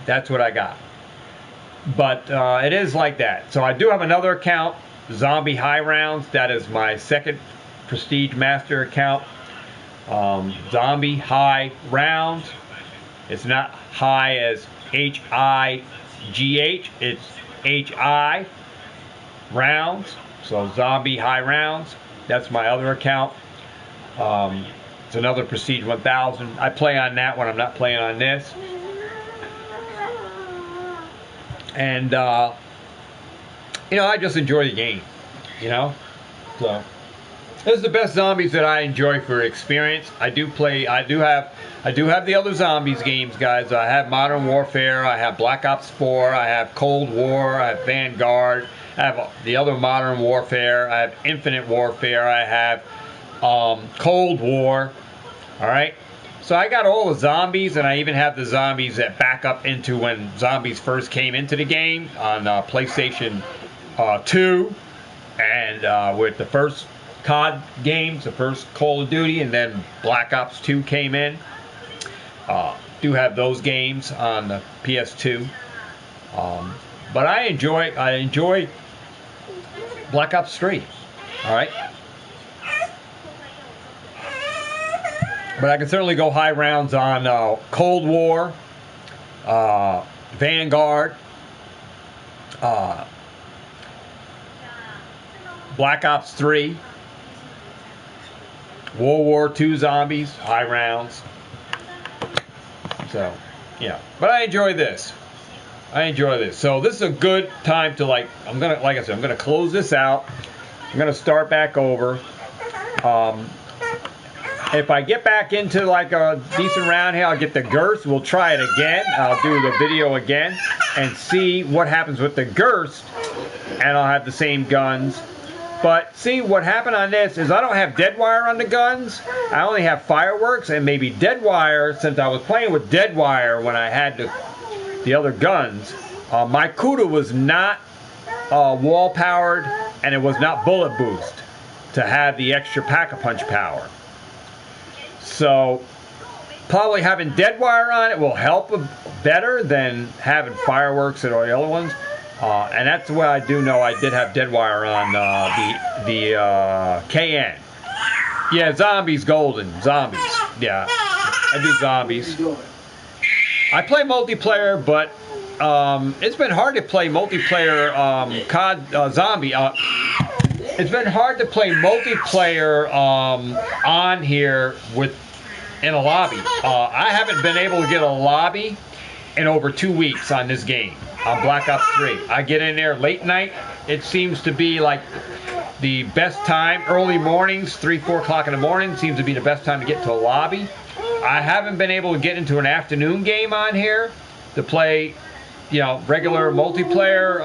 Speaker 1: that's what I got. But it is like that. So I do have another account, Zombie High Rounds. That is my second Prestige Master account. Zombie High Rounds. It's not high as H-I-G-H. It's H-I Rounds. So Zombie High Rounds. That's my other account. It's another Prestige 1000. I play on that when I'm not playing on this. And, you know, I just enjoy the game, you know. So, this is the best zombies that I enjoy for experience. I do have the other zombies games, guys. I have Modern Warfare, I have Black Ops 4, I have Cold War, I have Vanguard, I have the other Modern Warfare, I have Infinite Warfare, I have Cold War, alright? So I got all the zombies, and I even have the zombies that back up into when zombies first came into the game on PlayStation 2, and with the first COD games, the first Call of Duty, and then Black Ops 2 came in. Do have those games on the PS2, but I enjoy Black Ops 3. All right. But I can certainly go high rounds on Cold War, Vanguard, Black Ops 3, World War II zombies, high rounds. So, yeah. But I enjoy this. So this is a good time to, like I said, I'm gonna close this out. I'm gonna start back over. If I get back into like a decent round here, I'll get the Gerst. We'll try it again. I'll do the video again and see what happens with the Gerst. And I'll have the same guns. But see, what happened on this is I don't have dead wire on the guns. I only have fireworks and maybe dead wire, since I was playing with dead wire when I had the other guns. My Kuda was not wall powered, and it was not bullet boost to have the extra pack-a-punch power. So probably having dead wire on it will help better than having fireworks and all the other ones. And that's what I do know. I did have dead wire on the KN. Yeah, zombies golden. Zombies. Yeah, I do zombies. I play multiplayer, but it's been hard to play multiplayer COD zombie. It's been hard to play multiplayer on here in a lobby. I haven't been able to get a lobby in over 2 weeks on this game, on Black Ops 3. I get in there late night. It seems to be like the best time. Early mornings, 3, 4 o'clock in the morning seems to be the best time to get to a lobby. I haven't been able to get into an afternoon game on here to play, you know, regular multiplayer,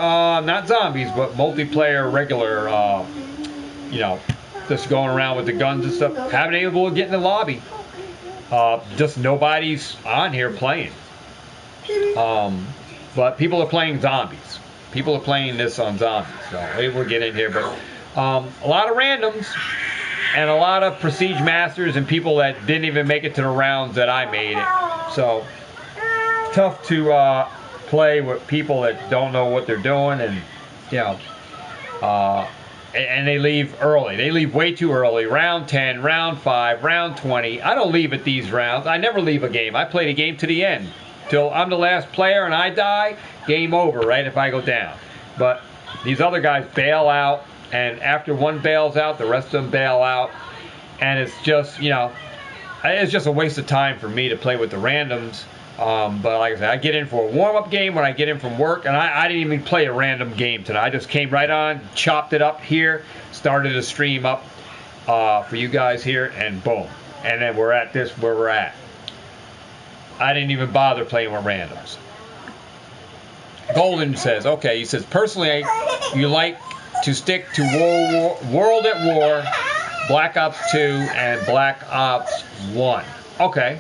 Speaker 1: not zombies, but multiplayer regular, you know, just going around with the guns and stuff. Haven't been able to get in the lobby. Just nobody's on here playing. But people are playing zombies. People are playing this on zombies. So able to get in here, but a lot of randoms and a lot of Prestige Masters and people that didn't even make it to the rounds that I made it. So tough to play with people that don't know what they're doing, and you know, and they leave early. They leave way too early. Round 10, round 5, round 20. I don't leave at these rounds. I never leave a game. I play the game to the end. Till I'm the last player and I die, game over, right, if I go down. But these other guys bail out, and after one bails out, the rest of them bail out. And it's just, you know, it's just a waste of time for me to play with the randoms. But like I said, I get in for a warm-up game when I get in from work, and I didn't even play a random game tonight. I just came right on, chopped it up here, started a stream up for you guys here, and boom. And then we're at this where we're at. I didn't even bother playing with randoms. Golden says, okay, he says, personally, you like to stick to World at War, Black Ops 2, and Black Ops 1. Okay.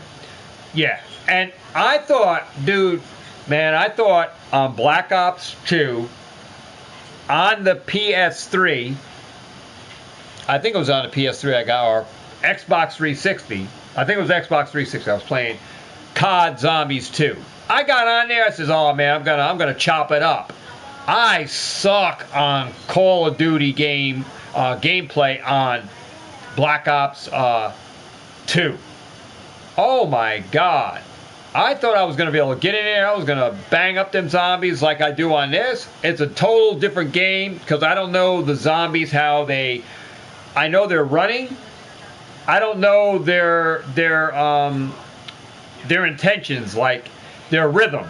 Speaker 1: Yeah. And I thought, dude, man, I thought on Black Ops 2, on the PS3, I think it was on the PS3 I got, or Xbox 360. I think it was Xbox 360. I was playing COD Zombies 2. I got on there. I says, "Oh man, I'm gonna chop it up." I suck on Call of Duty gameplay on Black Ops 2. Oh my God! I thought I was gonna be able to get in there. I was gonna bang up them zombies like I do on this. It's a total different game because I don't know the zombies how they. I know they're running. I don't know their intentions, like their rhythm,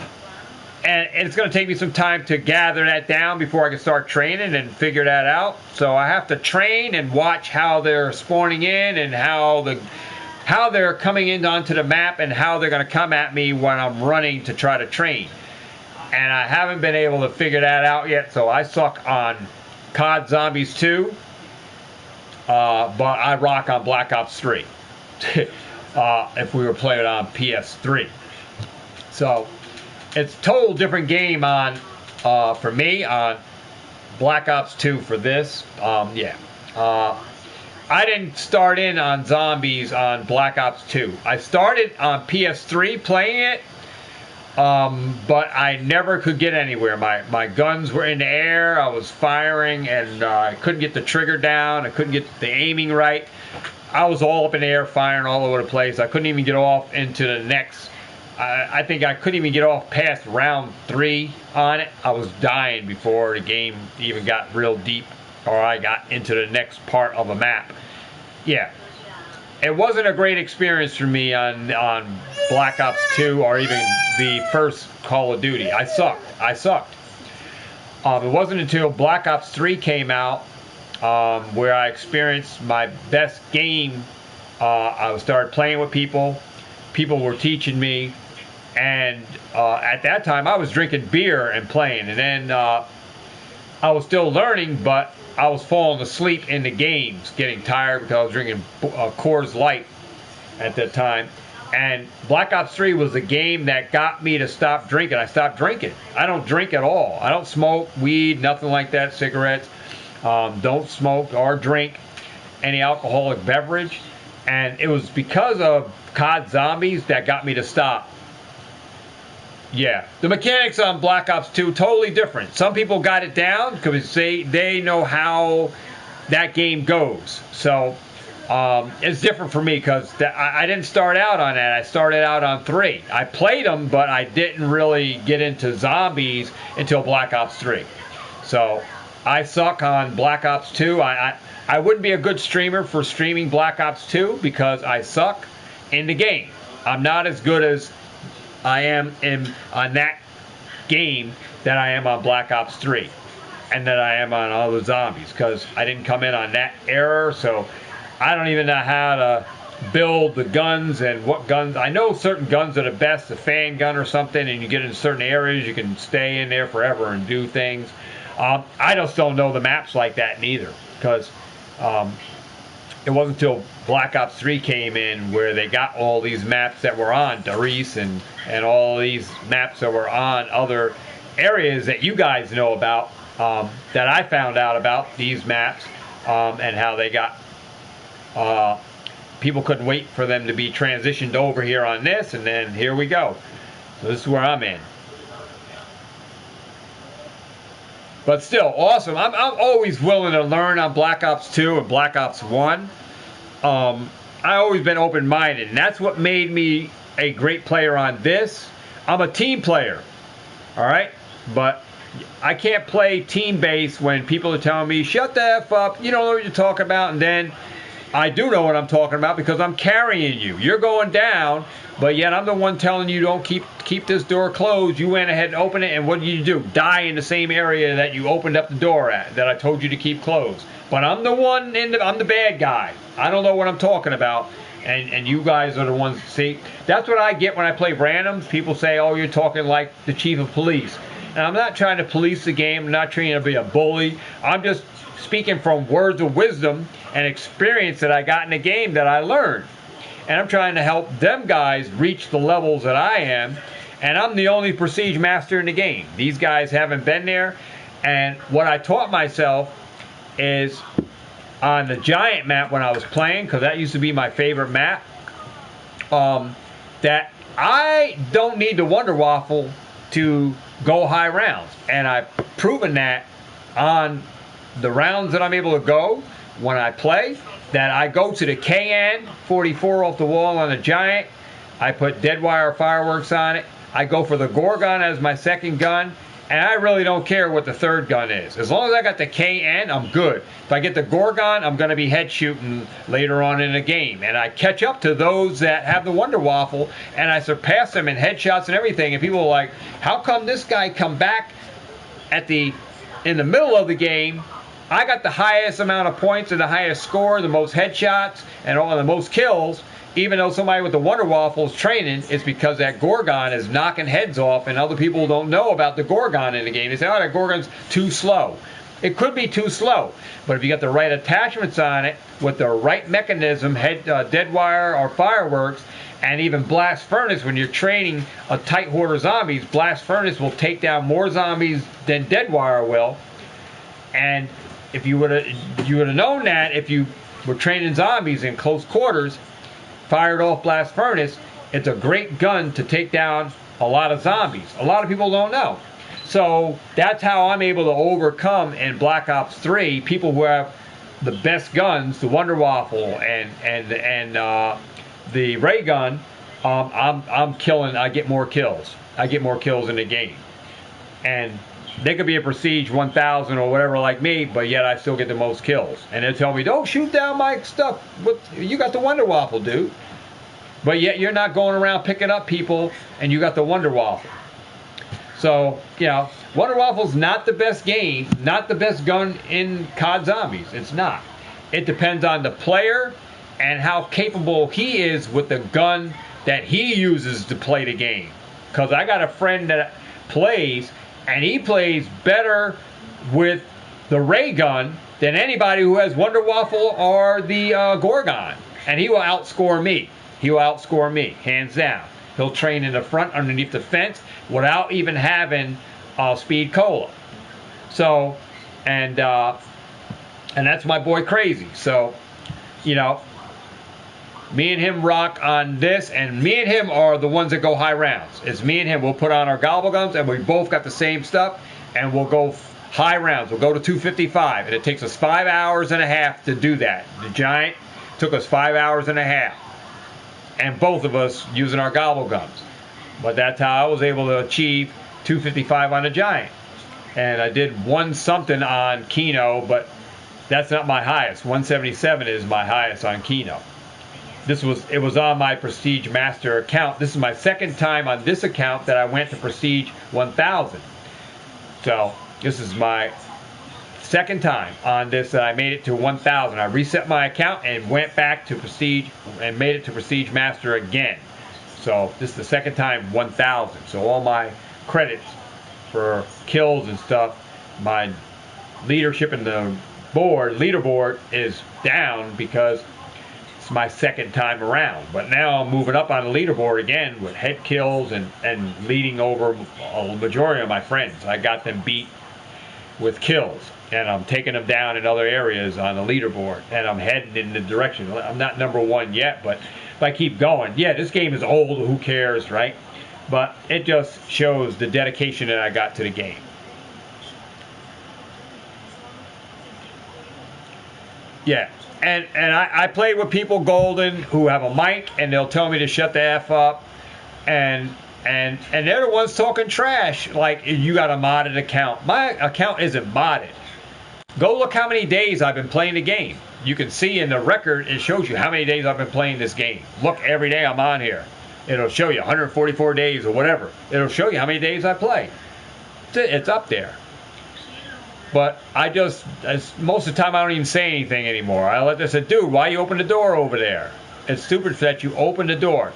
Speaker 1: and it's going to take me some time to gather that down before I can start training and figure that out. So I have to train and watch how they're spawning in and how they're coming in onto the map and how they're going to come at me when I'm running to try to train. And I haven't been able to figure that out yet. So I suck on COD Zombies 2, but I rock on Black Ops 3. If we were playing on PS3. So it's a total different game on for me on Black Ops 2 for this. Yeah. I didn't start in on zombies on Black Ops 2. I started on PS3 playing it, but I never could get anywhere. My guns were in the air. I was firing, and I couldn't get the trigger down. I couldn't get the aiming right. I was all up in the air, firing all over the place. I couldn't even get off into the next. I think I couldn't even get off past round 3 on it. I was dying before the game even got real deep, or I got into the next part of a map. Yeah, it wasn't a great experience for me on Black Ops 2 or even the first Call of Duty. I sucked. It wasn't until Black Ops 3 came out where I experienced my best game. I started playing with people. People were teaching me. And at that time, I was drinking beer and playing. And then I was still learning, but I was falling asleep in the games, getting tired because I was drinking Coors Light at that time. And Black Ops 3 was the game that got me to stop drinking. I stopped drinking. I don't drink at all. I don't smoke weed, nothing like that, cigarettes. Don't smoke or drink any alcoholic beverage. And it was because of COD Zombies that got me to stop. Yeah, the mechanics on Black Ops 2 totally different. Some people got it down because they know how that game goes. So it's different for me because I didn't start out on that. I started out on 3. I played them, but I didn't really get into zombies until Black Ops 3. So I suck on Black Ops 2. I wouldn't be a good streamer for streaming Black Ops 2 because I suck in the game. I'm not as good as I am on that game that I am on Black Ops 3 and that I am on all the zombies because I didn't come in on that era, so I don't even know how to build the guns and what guns. I know certain guns are the best, a fan gun or something, and you get in certain areas, you can stay in there forever and do things. I just don't know the maps like that neither because it wasn't until Black Ops 3 came in where they got all these maps that were on Doris and all these maps that were on other areas that you guys know about, that I found out about these maps and how they got people couldn't wait for them to be transitioned over here on this, and then here we go. So this is where I'm in. But still, awesome. I'm always willing to learn on Black Ops 2 and Black Ops 1. I've always been open-minded, and that's what made me a great player on this. I'm a team player, all right? But I can't play team-based when people are telling me, shut the F up, you don't know what you're talking about, and then I do know what I'm talking about because I'm carrying you. You're going down, but yet I'm the one telling you don't keep this door closed. You went ahead and opened it, and what did you do? Die in the same area that you opened up the door at, that I told you to keep closed. But I'm the one I'm the bad guy. I don't know what I'm talking about, and you guys are the ones. See, that's what I get when I play randoms. People say, "Oh, you're talking like the chief of police." And I'm not trying to police the game. I'm not trying to be a bully. I'm just speaking from words of wisdom and experience that I got in the game that I learned. And I'm trying to help them guys reach the levels that I am. And I'm the only prestige master in the game. These guys haven't been there. And what I taught myself is on the giant map when I was playing, because that used to be my favorite map, that I don't need the Wonder Waffle to go high rounds. And I've proven that on the rounds that I'm able to go when I play, that I go to the KN 44 off the wall on the giant. I put dead wire fireworks on it. I go for the Gorgon as my second gun. And I really don't care what the third gun is. As long as I got the KN, I'm good. If I get the Gorgon, I'm going to be head shooting later on in the game. And I catch up to those that have the Wonder Waffle, and I surpass them in headshots and everything. And people are like, how come this guy come back in the middle of the game? I got the highest amount of points and the highest score, the most headshots, and all the most kills. Even though somebody with the Wonder Waffles training, it's because that Gorgon is knocking heads off, and other people don't know about the Gorgon in the game. They say, oh, that Gorgon's too slow. It could be too slow, but if you got the right attachments on it, with the right mechanism, dead wire or fireworks, and even blast furnace, when you're training a tight horde of zombies, blast furnace will take down more zombies than dead wire will. And if you would have known that if you were training zombies in close quarters, fired off blast furnace, it's a great gun to take down a lot of zombies. A lot of people don't know. So that's how I'm able to overcome in Black Ops 3 people who have the best guns, the Wonder Waffle and the ray gun. I'm killing. I get more kills. I get more kills in the game, and they could be a prestige 1000 or whatever like me, but yet I still get the most kills. And they tell me, don't shoot down my stuff. You got the Wonder Waffle, dude. But yet you're not going around picking up people, and you got the Wonder Waffle. So, Wonder Waffle's not the best game, not the best gun in COD Zombies. It's not. It depends on the player and how capable he is with the gun that he uses to play the game. Because I got a friend that plays, and he plays better with the ray gun than anybody who has Wonder Waffle or the Gorgon. And he will outscore me. He will outscore me, hands down. He'll train in the front underneath the fence without even having speed cola. So, and that's my boy Crazy. So, me and him rock on this, and me and him are the ones that go high rounds. It's me and him. We'll put on our gobble guns, and we both got the same stuff, and we'll go high rounds. We'll go to 255, and it takes us 5 hours and a half to do that. The Giant took us 5 hours and a half, and both of us using our gobble guns. But that's how I was able to achieve 255 on the Giant. And I did one something on Kino, but that's not my highest. 177 is my highest on Kino. It was on my Prestige Master account. This is my second time on this account that I went to Prestige 1000. So this is my second time on this that I made it to 1000. I reset my account and went back to Prestige and made it to Prestige Master again. So this is the second time 1000. So all my credits for kills and stuff, my leadership in the leaderboard is down because my second time around. But now I'm moving up on the leaderboard again with head kills and leading over a majority of my friends. I got them beat with kills, and I'm taking them down in other areas on the leaderboard, and I'm heading in the direction. I'm not number one yet, but if I keep going, yeah, this game is old, who cares, right? But it just shows the dedication that I got to the game. Yeah. And I play with people, Golden, who have a mic, and they'll tell me to shut the F up. And they're the ones talking trash, like, you got a modded account. My account isn't modded. Go look how many days I've been playing the game. You can see in the record, it shows you how many days I've been playing this game. Look, every day I'm on here. It'll show you 144 days or whatever. It'll show you how many days I play. It's up there. But most of the time I don't even say anything anymore. I let them say, dude, why you open the door over there? It's stupid that you open the door.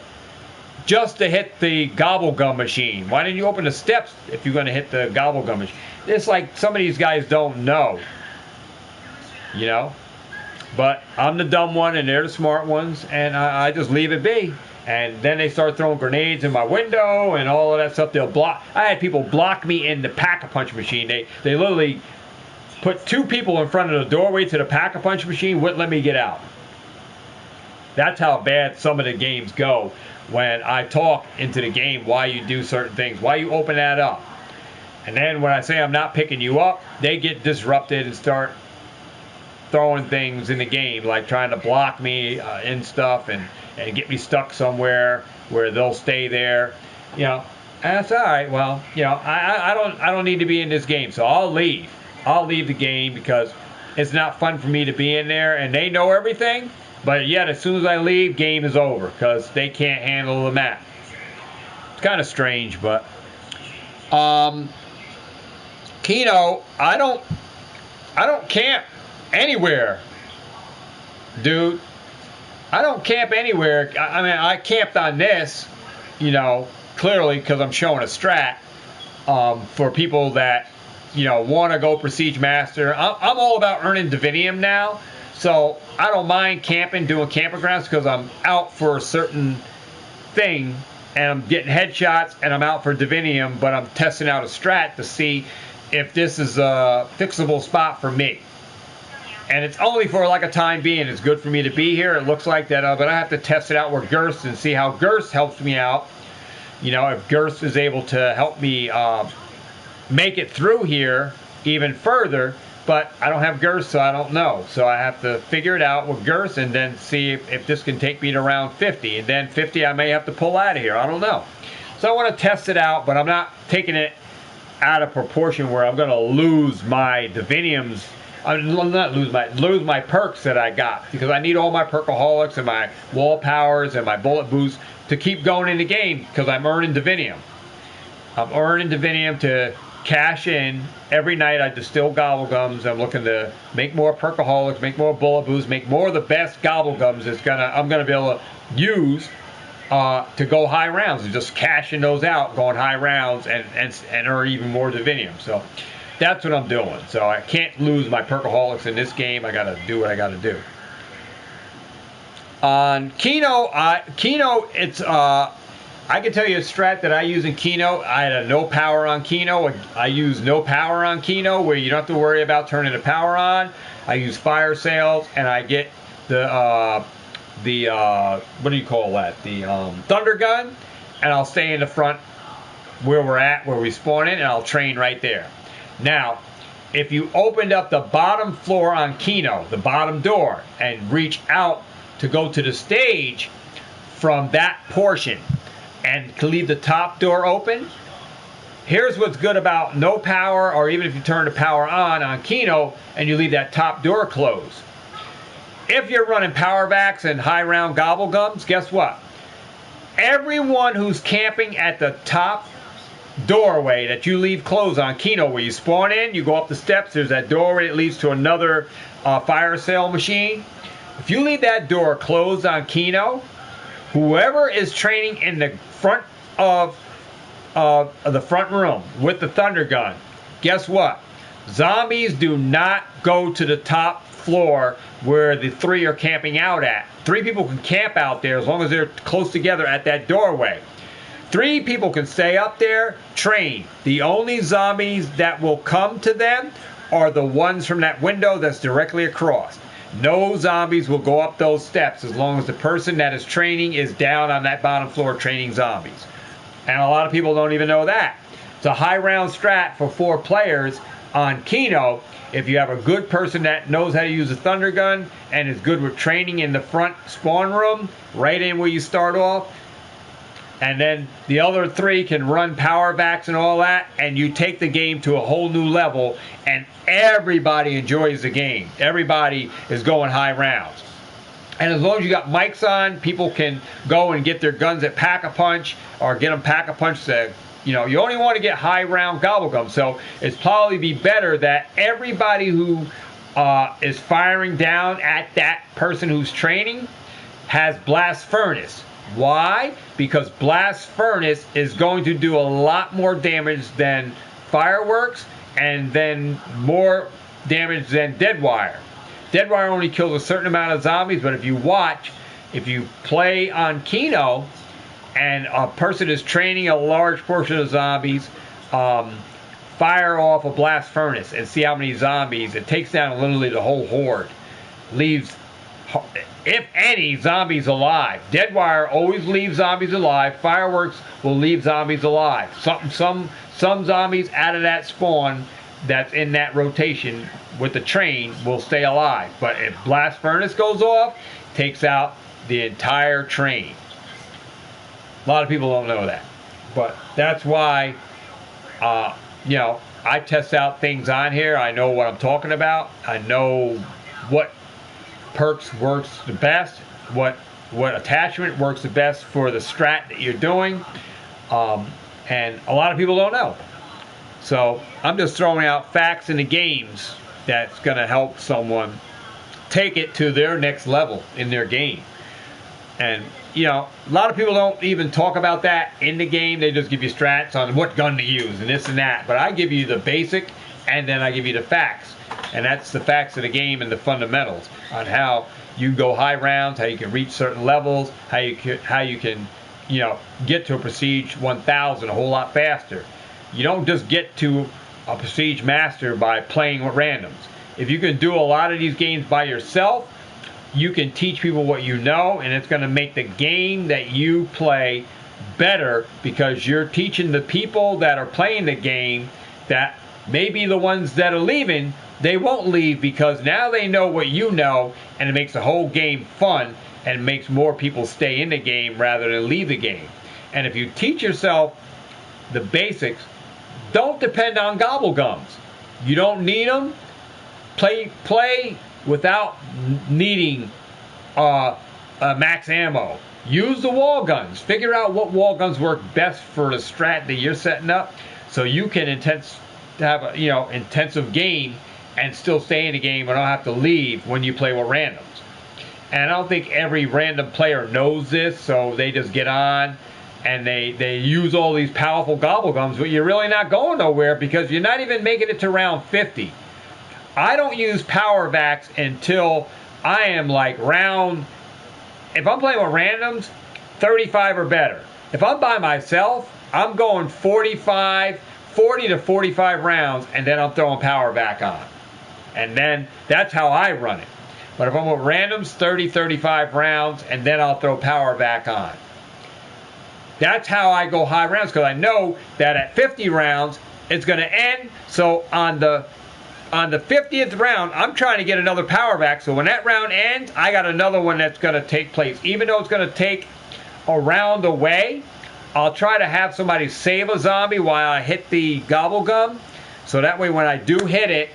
Speaker 1: just to hit the gobble gum machine? Why didn't you open the steps if you're going to hit the gobble gum machine? It's like some of these guys don't know, you know. But I'm the dumb one and they're the smart ones, and I just leave it be. And then they start throwing grenades in my window and all of that stuff. They'll block. I had people block me in the pack-a-punch machine. They literally put 2 people in front of the doorway to the pack-a-punch machine, wouldn't let me get out. That's how bad some of the games go when I talk into the game why you do certain things, why you open that up. And then when I say I'm not picking you up, they get disrupted and start throwing things in the game, like trying to block me in stuff and get me stuck somewhere where they'll stay there, you know. And that's all right. Well, you know, I don't need to be in this game, so I'll leave. I'll leave the game because it's not fun for me to be in there, and they know everything. But yet, as soon as I leave, game is over because they can't handle the map. It's kind of strange, but Keno, I don't camp anywhere, dude. I don't camp anywhere. I mean, I camped on this, you know, clearly because I'm showing a strat for people that, you know, want to go Prestige Master. I'm all about earning Divinium now, so I don't mind camping, doing campgrounds because I'm out for a certain thing and I'm getting headshots and I'm out for Divinium, but I'm testing out a strat to see if this is a fixable spot for me. And it's only for like a time being. It's good for me to be here. It looks like that, but I have to test it out with Gerst and see how Gerst helps me out. You know, if Gerst is able to help me make it through here even further. But I don't have Gerst, so I don't know. So I have to figure it out with Gerst and then see if this can take me to round 50. And then 50, I may have to pull out of here. I don't know. So I want to test it out, but I'm not taking it out of proportion where I'm going to lose my Diviniums. I'm not lose my perks that I got, because I need all my perkaholics and my wall powers and my bullet boosts to keep going in the game because I'm earning Divinium. I'm earning Divinium to cash in. Every night I distill gobblegums. I'm looking to make more perkaholics, make more bullet boosts, make more of the best gobblegums I'm gonna be able to use to go high rounds, and just cashing those out, going high rounds and earn even more Divinium. So that's what I'm doing. So I can't lose my perkaholics in this game. I gotta do what I gotta do. On Keno, it's I can tell you a strat that I use in Keno. I had a no power on Keno. I use no power on Keno, where you don't have to worry about turning the power on. I use fire sales, and I get the what do you call that? The thunder gun, and I'll stay in the front where we're at, where we spawn in, and I'll train right there. Now, if you opened up the bottom floor on Keno, the bottom door, and reach out to go to the stage from that portion and to leave the top door open, here's what's good about no power, or even if you turn the power on Keno and you leave that top door closed. If you're running power backs and high round gobblegums, guess what? Everyone who's camping at the top doorway that you leave closed on Keno, where you spawn in, you go up the steps, there's that doorway that leads to another fire sale machine. If you leave that door closed on Keno, whoever is training in the front of the front room with the thunder gun, guess what? Zombies do not go to the top floor where the 3 are camping out at. 3 people can camp out there as long as they're close together at that doorway. 3 people can stay up there, train. The only zombies that will come to them are the ones from that window that's directly across. No zombies will go up those steps as long as the person that is training is down on that bottom floor training zombies. And a lot of people don't even know that. It's a high round strat for 4 players on Keno. If you have a good person that knows how to use a thunder gun and is good with training in the front spawn room, right in where you start off, and then the other 3 can run power backs and all that, and you take the game to a whole new level, and everybody enjoys the game. Everybody is going high rounds. And as long as you got mics on, people can go and get their guns at Pack-a-Punch, or get them Pack-a-Punch to, you know, you only want to get high round gobblegum. So it's probably be better that everybody who is firing down at that person who's training has blast furnace. Why? Because blast furnace is going to do a lot more damage than fireworks, and then more damage than dead wire. Dead wire only kills a certain amount of zombies, but if you play on Keno, and a person is training a large portion of zombies, fire off a blast furnace and see how many zombies. It takes down literally the whole horde. Leaves, if any, zombies alive. Dead wire always leaves zombies alive. Fireworks will leave zombies alive. Some zombies out of that spawn that's in that rotation with the train will stay alive. But if blast furnace goes off, it takes out the entire train. A lot of people don't know that. But that's why, I test out things on here. I know what I'm talking about. I know what perks works the best, what attachment works the best for the strat that you're doing, and a lot of people don't know. So I'm just throwing out facts in the games that's going to help someone take it to their next level in their game. And a lot of people don't even talk about that in the game. They just give you strats on what gun to use and this and that. But I give you the basic, and then I give you the facts. And that's the facts of the game and the fundamentals on how you go high rounds, how you can reach certain levels, how you can get to a prestige 1000 a whole lot faster. You don't just get to a prestige master by playing with randoms. If you can do a lot of these games by yourself, you can teach people what you know, and it's going to make the game that you play better, because you're teaching the people that are playing the game that maybe the ones that are leaving, they won't leave because now they know what you know, and it makes the whole game fun and makes more people stay in the game rather than leave the game. And if you teach yourself the basics, don't depend on gobblegums. You don't need them. Play without needing max ammo. Use the wall guns. Figure out what wall guns work best for the strat that you're setting up, so you can have a intensive game and still stay in the game and don't have to leave when you play with randoms. And I don't think every random player knows this, so they just get on and they use all these powerful gobblegums, but you're really not going nowhere because you're not even making it to round 50. I don't use power backs until I am like round, if I'm playing with randoms, 35 or better. If I'm by myself, I'm going 40 to 45 rounds, and then I'm throwing power back on. And then that's how I run it. But if I'm with randoms, 30, 35 rounds, and then I'll throw power back on. That's how I go high rounds, because I know that at 50 rounds, it's going to end. So on the 50th round, I'm trying to get another power back. So when that round ends, I got another one that's going to take place. Even though it's going to take a round away, I'll try to have somebody save a zombie while I hit the gobblegum. So that way when I do hit it,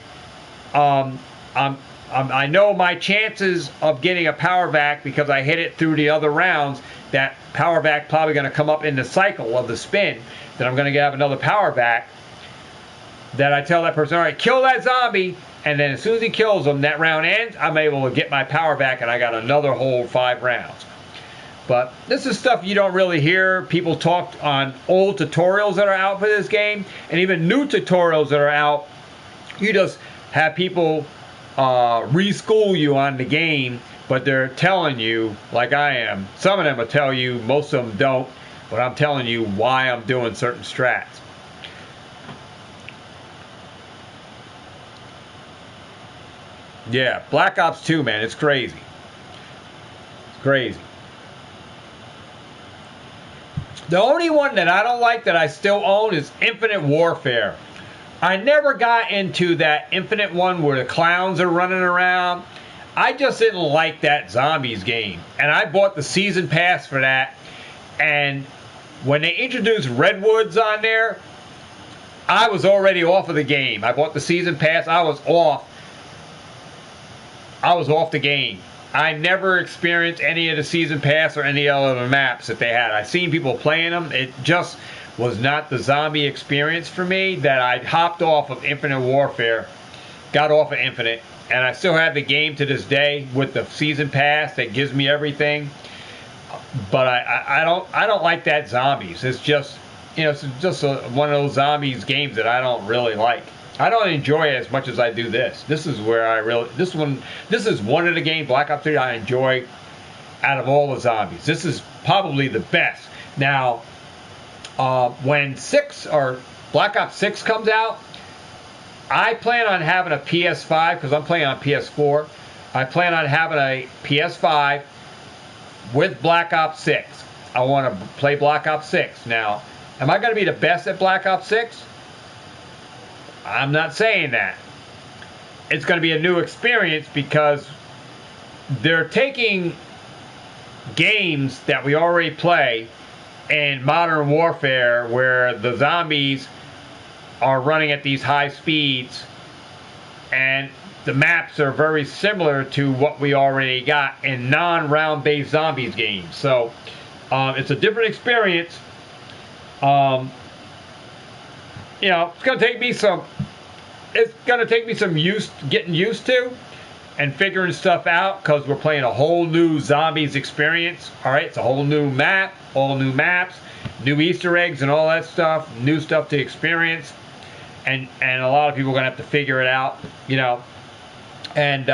Speaker 1: I know my chances of getting a power back because I hit it through the other rounds. That power back probably going to come up in the cycle of the spin. That I'm going to have another power back. That I tell that person, all right, kill that zombie, and then as soon as he kills them, that round ends, I'm able to get my power back, and I got another whole 5 rounds. But this is stuff you don't really hear people talk on old tutorials that are out for this game, and even new tutorials that are out. You just have people reschool you on the game, but they're telling you, like I am. Some of them will tell you, most of them don't, but I'm telling you why I'm doing certain strats. Yeah, Black Ops 2, man, it's crazy. It's crazy. The only one that I don't like that I still own is Infinite Warfare. I never got into that Infinite one where the clowns are running around. I just didn't like that zombies game. And I bought the season pass for that. And when they introduced Redwoods on there, I was already off of the game. I bought the season pass. I was off the game. I never experienced any of the season pass or any other maps that they had. I've seen people playing them. It just was not the zombie experience for me, that I hopped off of Infinite Warfare, got off of Infinite, and I still have the game to this day with the season pass that gives me everything. but I don't like that zombies. It's just, it's just one of those zombies games that I don't really like. I don't enjoy it as much as I do this. This is where this is one of the games, Black Ops 3, I enjoy out of all the zombies. This is probably the best. Now, when Black Ops 6 comes out, I plan on having a PS5 because I'm playing on PS4. I plan on having a PS5 with Black Ops 6. I want to play Black Ops 6. Now, am I going to be the best at Black Ops 6? I'm not saying that. It's going to be a new experience because they're taking games that we already play in Modern Warfare where the zombies are running at these high speeds and the maps are very similar to what we already got in non-round based zombies games. So it's a different experience. It's going to take me some getting used to and figuring stuff out because we're playing a whole new zombies experience. All right, it's a whole new map, all new maps, new Easter eggs and all that stuff, new stuff to experience. And a lot of people are going to have to figure it out, and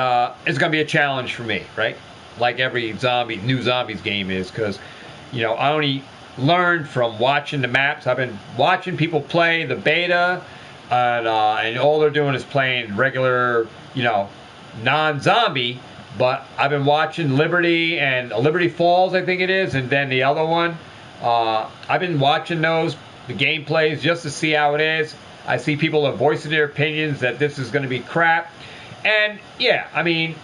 Speaker 1: it's going to be a challenge for me, right? Like every new zombies game is, because, I only learned from watching the maps. I've been watching people play the beta, and all they're doing is playing regular, non-zombie, but I've been watching Liberty and Liberty Falls, I think it is, and then the other one. I've been watching the gameplays, just to see how it is. I see people are voicing their opinions that this is going to be crap. And, yeah, I mean,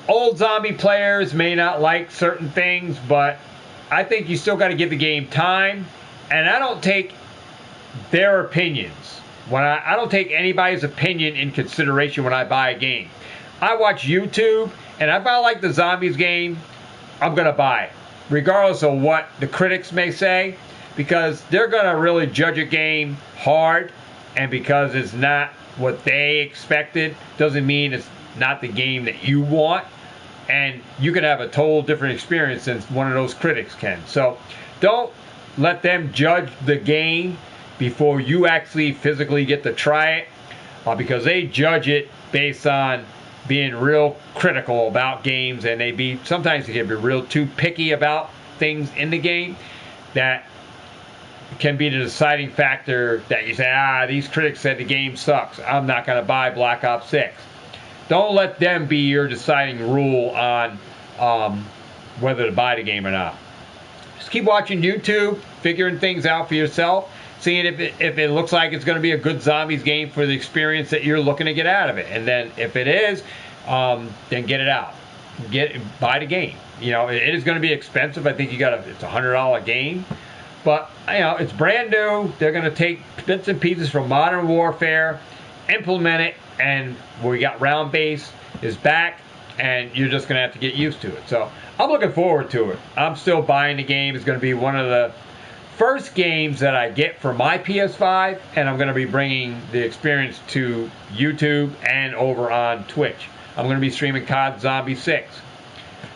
Speaker 1: old zombie players may not like certain things, but I think you still got to give the game time. And I don't take their opinions. I don't take anybody's opinion in consideration when I buy a game. I watch YouTube, and if I like the zombies game, I'm going to buy it, regardless of what the critics may say. Because they're going to really judge a game hard, and because it's not what they expected, doesn't mean it's not the game that you want. And you can have a total different experience than one of those critics can. So don't let them judge the game before you actually physically get to try it, because they judge it based on being real critical about games, and sometimes they can be real too picky about things in the game that can be the deciding factor that you say, these critics said the game sucks, I'm not going to buy Black Ops 6. Don't let them be your deciding rule on whether to buy the game or not. Just keep watching YouTube, figuring things out for yourself, seeing if it looks like it's going to be a good zombies game for the experience that you're looking to get out of it. And then if it is, then get it out. Buy the game. It is going to be expensive. I think it's a $100 game. But, it's brand new. They're going to take bits and pieces from Modern Warfare, implement it, and we got round base is back, and you're just going to have to get used to it. So, I'm looking forward to it. I'm still buying the game. It's going to be one of the first games that I get for my PS5, and I'm going to be bringing the experience to YouTube and over on Twitch. I'm going to be streaming COD Zombie 6.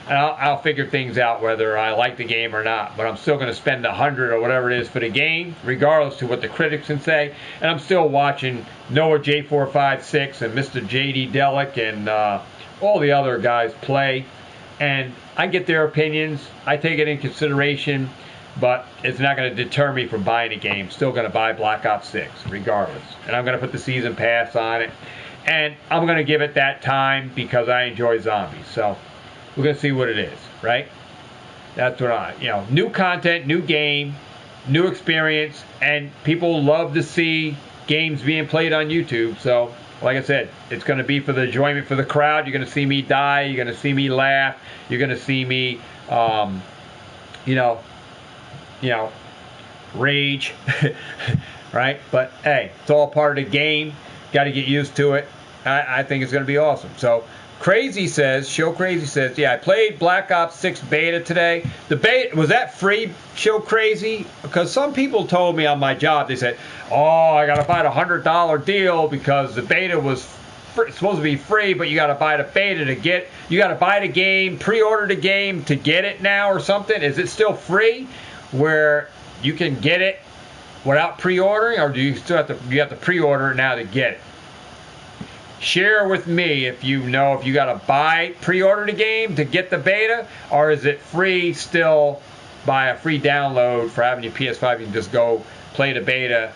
Speaker 1: And I'll figure things out whether I like the game or not. But I'm still going to spend $100 or whatever it is for the game, regardless to what the critics can say. And I'm still watching Noah J456 and Mr. JD Delic and all the other guys play. And I get their opinions. I take it in consideration. But it's not going to deter me from buying a game. Still going to buy Black Ops 6, regardless. And I'm going to put the season pass on it. And I'm going to give it that time because I enjoy zombies. So we're going to see what it is, right? That's what new content, new game, new experience, and people love to see games being played on YouTube. So, like I said, it's going to be for the enjoyment for the crowd. You're going to see me die. You're going to see me laugh. You're going to see me, rage, right? But, hey, it's all part of the game. Got to get used to it. I think it's going to be awesome. So, Crazy says, yeah, I played Black Ops 6 beta today. The beta, was that free, Show Crazy? Because some people told me on my job, they said, I got to buy a $100 deal because the beta was it's supposed to be free, but you got to buy the beta to get. You got to buy the game, pre-order the game to get it now, or something. Is it still free, where you can get it without pre-ordering, or do you still have to pre-order it now to get it? Share with me if you know if you got to pre-order the game to get the beta, or is it free still by a free download for having your PS5? You can just go play the beta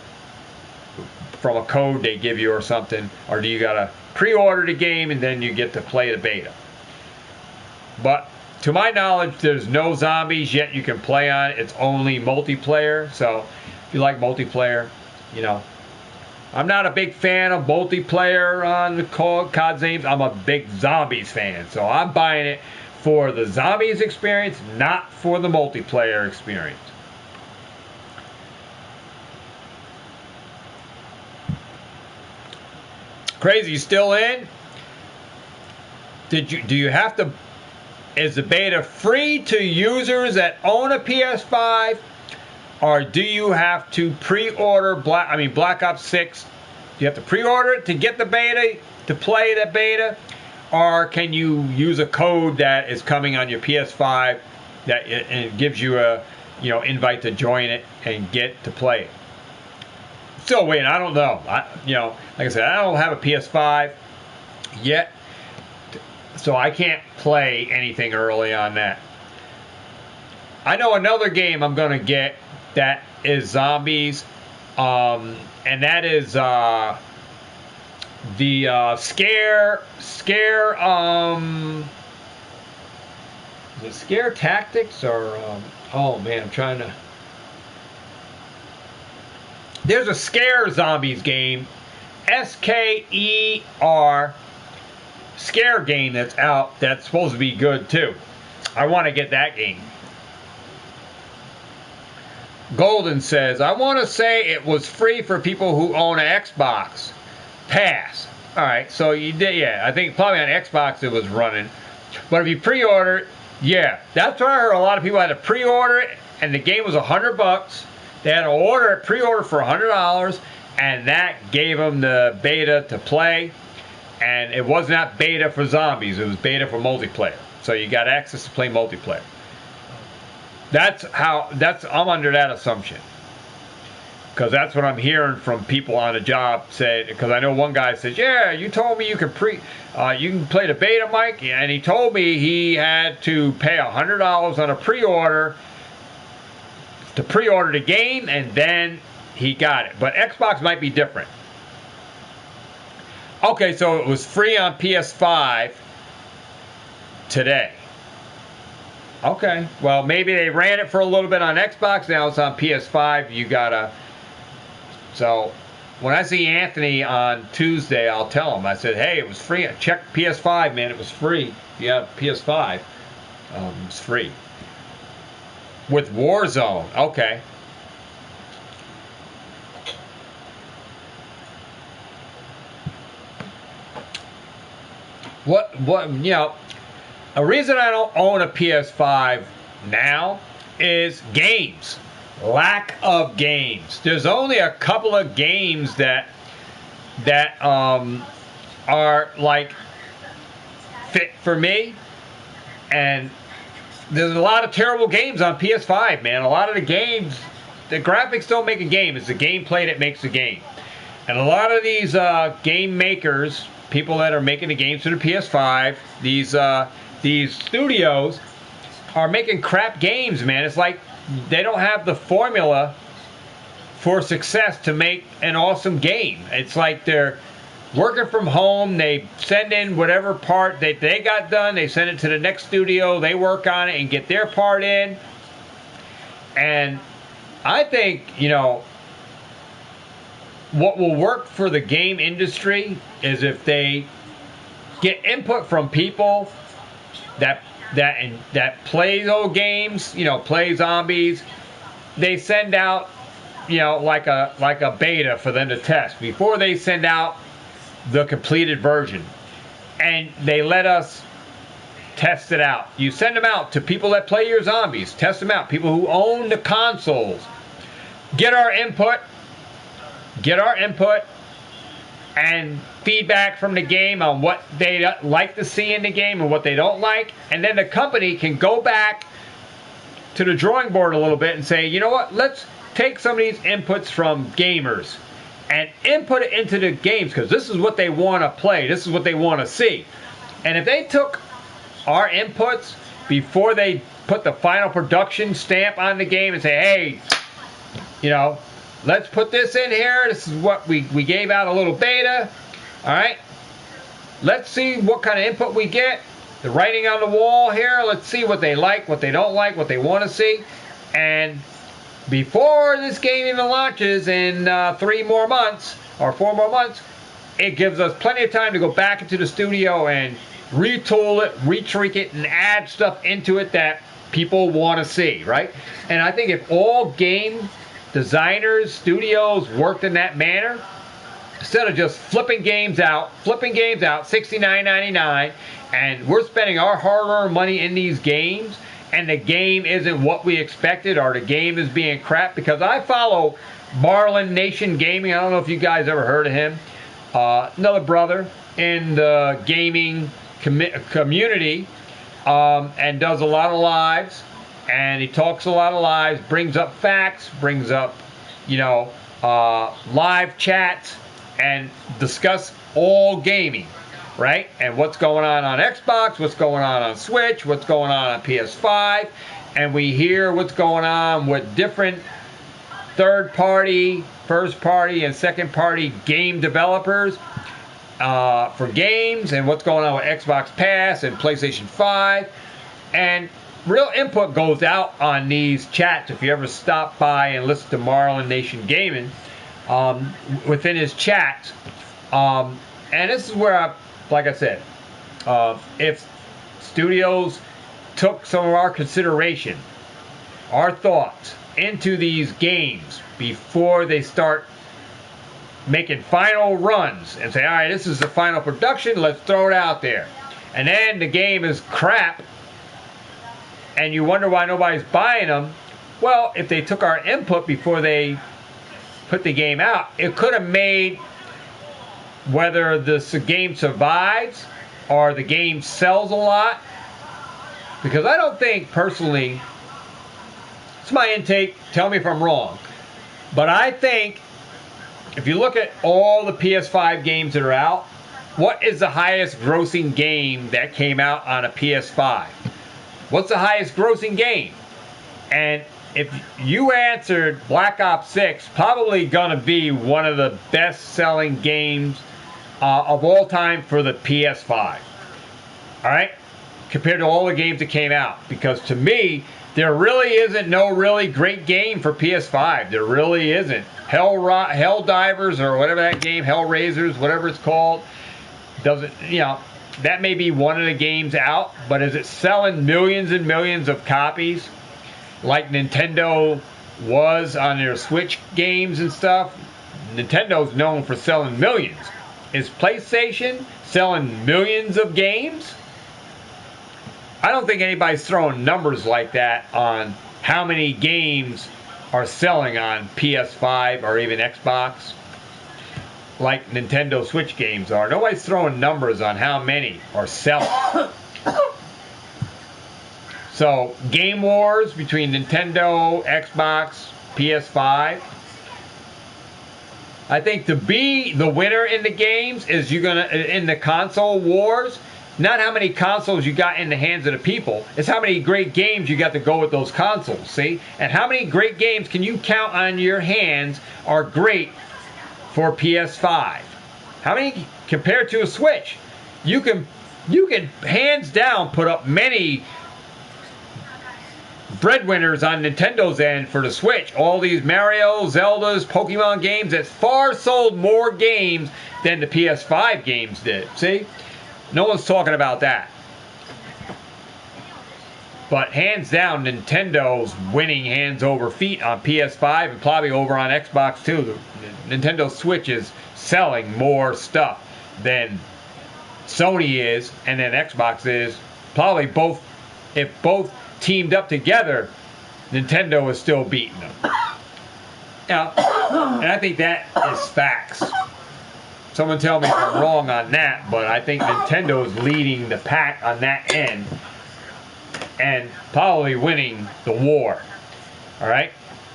Speaker 1: from a code they give you or something, or do you got to pre-order the game and then you get to play the beta? But to my knowledge, there's no zombies yet you can play on. It's only multiplayer. So if you like multiplayer, you know, I'm not a big fan of multiplayer on the COD games. I'm a big zombies fan. So I'm buying it for the zombies experience, not for the multiplayer experience. Crazy, you still in? Do you have to? Is the beta free to users that own a PS5, or do you have to pre-order Black Ops 6? Do you have to pre-order it to get the beta, to play the beta, or can you use a code that is coming on your PS5 that it gives you a invite to join it and get to play it? Still waiting. I don't know. Like I said, I don't have a PS5 yet, so I can't play anything early on that. I know another game I'm going to get that is zombies, and that is the scare. Is it Scare Tactics or? Oh man, I'm trying to. There's a Scare Zombies game, SKER, Scare game that's out that's supposed to be good too. I want to get that game. Golden says, I want to say it was free for people who own an Xbox. Pass. Alright, so you did, yeah. I think probably on Xbox it was running. But if you pre-order it, yeah. That's why I heard a lot of people had to pre-order it, and the game was $100. They had to pre-order for $100, and that gave them the beta to play. And it was not beta for zombies, it was beta for multiplayer. So you got access to play multiplayer. I'm under that assumption. Because that's what I'm hearing from people on the job. Because I know one guy says, yeah, you told me you can play the beta, Mike, and he told me he had to pay $100 on a pre-order to pre-order the game, and then he got it. But Xbox might be different. Okay, so it was free on PS5 today. Okay, well, maybe they ran it for a little bit on Xbox. Now it's on PS5. You gotta. So when I see Anthony on Tuesday, I'll tell him. I said, hey, it was free. Check PS5, man. It was free. If you have PS5, it's free. With Warzone. Okay. A reason I don't own a PS5 now is games. Lack of games. There's only a couple of games that are like fit for me, and there's a lot of terrible games on PS5, man. A lot of the games, the graphics don't make a game. It's the gameplay that makes the game. And a lot of these game makers, people that are making the games for the PS5, these studios are making crap games, man. It's like they don't have the formula for success to make an awesome game. It's like they're working from home. They send in whatever part they got done. They send it to the next studio. They work on it and get their part in. And I think, what will work for the game industry is if they get input from people that play those games, play zombies. They send out, like a beta for them to test before they send out the completed version, and they let us test it out. You send them out to people that play your zombies, test them out. People who own the consoles, get our input, and feedback from the game on what they like to see in the game and what they don't like, and then the company can go back to the drawing board a little bit and say, you know what, let's take some of these inputs from gamers and input it into the games, because this is what they want to play, this is what they want to see. And if they took our inputs before they put the final production stamp on the game and say, hey, you know, let's put this in here, this is what we gave out a little beta, alright, let's see what kind of input we get, the writing on the wall here, let's see what they like, what they don't like, what they want to see. And before this game even launches in 3 more months or 4 more months, it gives us plenty of time to go back into the studio and retool it, retweak it, and add stuff into it that people want to see, right? And I think if all game designers, studios worked in that manner, instead of just flipping games out $69.99, and we're spending our hard-earned money in these games, and the game isn't what we expected, or the game is being crap. Because I follow Marlin Nation Gaming. I don't know if you guys ever heard of him. Another brother in the gaming community, and does a lot of lives, and he talks a lot of lives, brings up facts, brings up, you know, live chats, and discuss all gaming, right? And what's going on Xbox, what's going on Switch, what's going on PS5, and we hear what's going on with different third-party, first-party, and second-party game developers for games, and what's going on with Xbox Pass and PlayStation 5. And real input goes out on these chats. If you ever stop by and listen to Marlin Nation Gaming, within his chats, and this is where like I said, if studios took some of our consideration, our thoughts into these games before they start making final runs and say, all right, this is the final production, let's throw it out there. And then the game is crap and you wonder why nobody's buying them. Well, if they took our input before they put the game out, it could have made whether this game survives or the game sells a lot. Because I don't think, personally, it's my intake, tell me if I'm wrong, but I think if you look at all the PS5 games that are out, what is the highest grossing game that came out on a PS5? What's the highest grossing game? And if you answered Black Ops 6, probably going to be one of the best-selling games of all time for the PS5. Alright? Compared to all the games that came out. Because to me, there really isn't no really great game for PS5. There really isn't. Hell Divers or whatever that game, Hellraisers, whatever it's called, doesn't, you know, that may be one of the games out, but is it selling millions and millions of copies like Nintendo was on their Switch games and stuff? Nintendo's known for selling millions. Is PlayStation selling millions of games? I don't think anybody's throwing numbers like that on how many games are selling on PS5 or even Xbox like Nintendo Switch games are. Nobody's throwing numbers on how many are selling. So, game wars between Nintendo, Xbox, PS5. I think to be the winner in the games is you're gonna, in the console wars, not how many consoles you got in the hands of the people, it's how many great games you got to go with those consoles, see? And how many great games can you count on your hands are great for PS5? How many compared to a Switch? You can hands down put up many breadwinners on Nintendo's end for the Switch. All these Mario, Zeldas, Pokemon games that far sold more games than the PS5 games did. See? No one's talking about that. But hands down, Nintendo's winning hands over feet on PS5 and probably over on Xbox too. The Nintendo Switch is selling more stuff than Sony is, and then Xbox is. Probably both, if both teamed up together, Nintendo is still beating them. Now, and I think that is facts. Someone tell me if I'm wrong on that, but I think Nintendo is leading the pack on that end and probably winning the war. All right?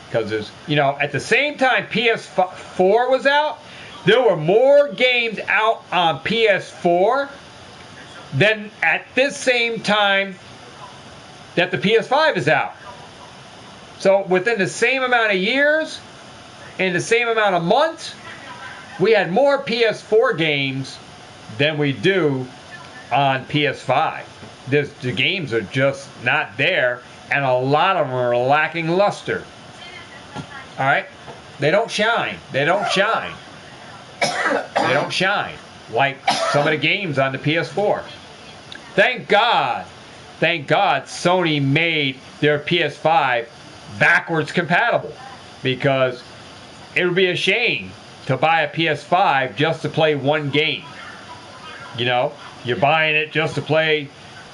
Speaker 1: Because there's, you know, at the same time PS4 was out, there were more games out on PS4 than at this same time that the PS5 is out. So within the same amount of years, in the same amount of months, we had more PS4 games than we do on PS5. The games are just not there, and a lot of them are lacking luster. All right? They don't shine. They don't shine. They don't shine like some of the games on the PS4. Thank God Sony made their PS5 backwards compatible, because it would be a shame to buy a PS5 just to play one game. You know, you're buying it just to play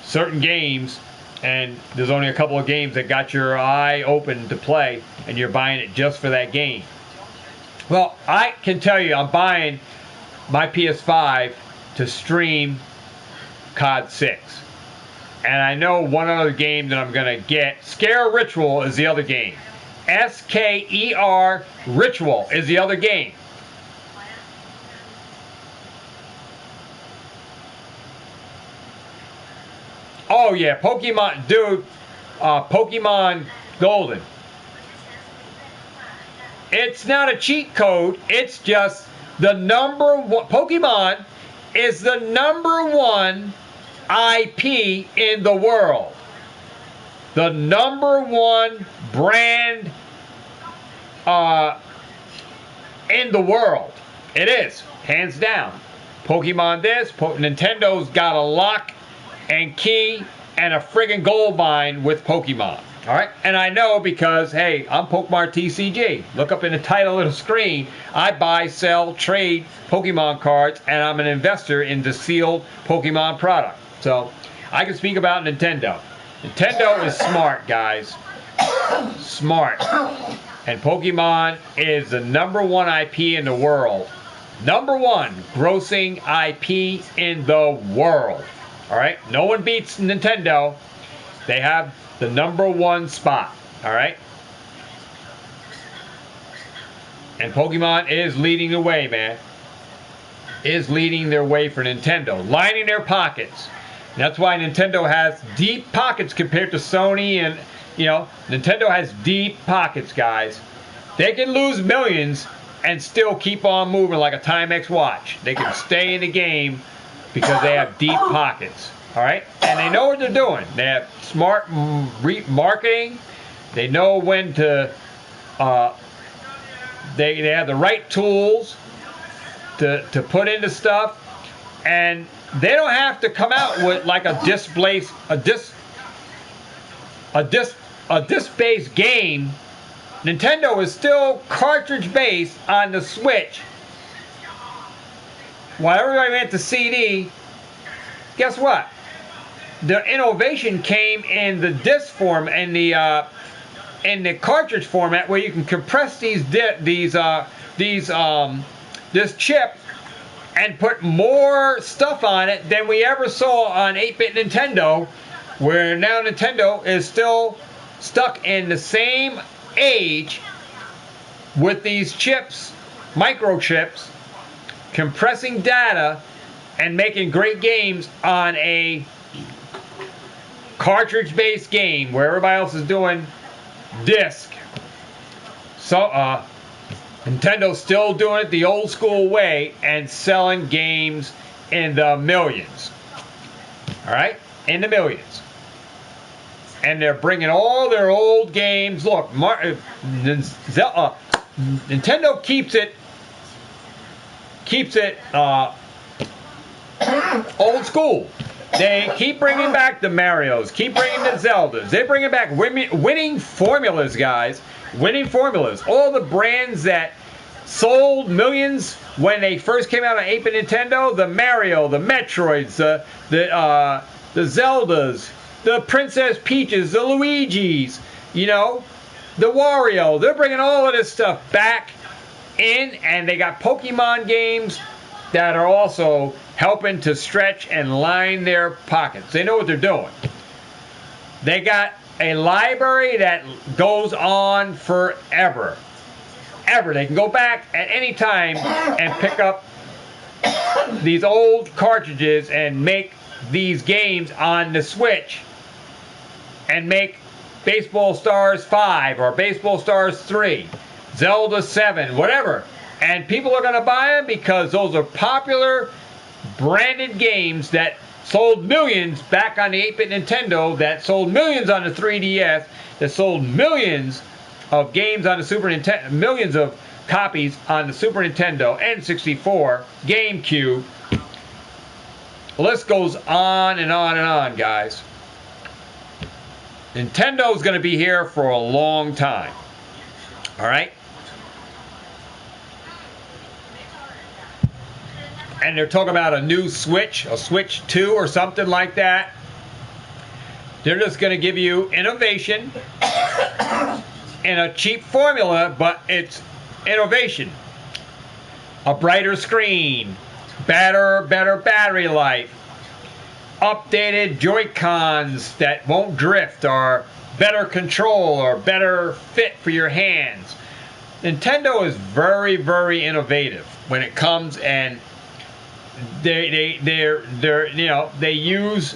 Speaker 1: certain games, and there's only a couple of games that got your eye open to play, and you're buying it just for that game. Well, I can tell you, I'm buying my PS5 to stream COD 6. And I know one other game that I'm going to get. Scare Ritual is the other game. SKER Ritual is the other game. Oh yeah, Pokemon, dude. Pokemon Golden. It's not a cheat code. It's just the number one. Pokemon is the number one IP in the world. The number one brand in the world. It is, hands down. Pokemon this, Nintendo's got a lock and key and a friggin' gold mine with Pokemon. Alright, and I know because, hey, I'm Pokemart TCG. Look up in the title of the screen. I buy, sell, trade Pokemon cards, and I'm an investor in the sealed Pokemon product. So, I can speak about Nintendo. Nintendo is smart, guys. Smart. And Pokemon is the number one IP in the world. Number one grossing IP in the world. Alright, no one beats Nintendo. They have the number one spot. Alright? And Pokemon is leading the way, man. Is leading their way for Nintendo. Lining their pockets. That's why Nintendo has deep pockets compared to Sony, and, you know, Nintendo has deep pockets, guys. They can lose millions and still keep on moving like a Timex watch. They can stay in the game because they have deep pockets. All right? And they know what they're doing. They have smart marketing. They know when to, they have the right tools to put into stuff. And they don't have to come out with like a disc-based game. Nintendo is still cartridge-based on the Switch. While everybody went to CD, guess what? The innovation came in the disc form and in the cartridge format, where you can compress this chip and put more stuff on it than we ever saw on 8-bit Nintendo, where now Nintendo is still stuck in the same age with these chips, microchips, compressing data and making great games on a cartridge-based game where everybody else is doing disc. So, Nintendo's still doing it the old school way and selling games in the millions. Alright? In the millions. And they're bringing all their old games. Look, Nintendo keeps it old school. They keep bringing back the Marios, keep bringing the Zeldas. They're bringing back winning formulas, guys. Winning formulas. All the brands that sold millions when they first came out on 8-bit Nintendo, the Mario, the Metroids, the Zeldas, the Princess Peaches, the Luigis, you know, the Wario. They're bringing all of this stuff back in, and they got Pokemon games that are also helping to stretch and line their pockets. They know what they're doing. They got a library that goes on forever. Ever. They can go back at any time and pick up these old cartridges and make these games on the Switch and make Baseball Stars 5 or Baseball Stars 3, Zelda 7, whatever. And people are going to buy them because those are popular branded games that sold millions back on the 8-bit Nintendo, that sold millions on the 3DS, that sold millions of games on the Super Nintendo, millions of copies on the Super Nintendo, N64, GameCube. The list goes on and on and on, guys. Nintendo's going to be here for a long time. All right? And they're talking about a new Switch, a Switch 2 or something like that. They're just going to give you innovation in a cheap formula, but it's innovation. A brighter screen, better battery life, updated Joy-Cons that won't drift, or better control, or better fit for your hands. Nintendo is very, very innovative when it comes, and they use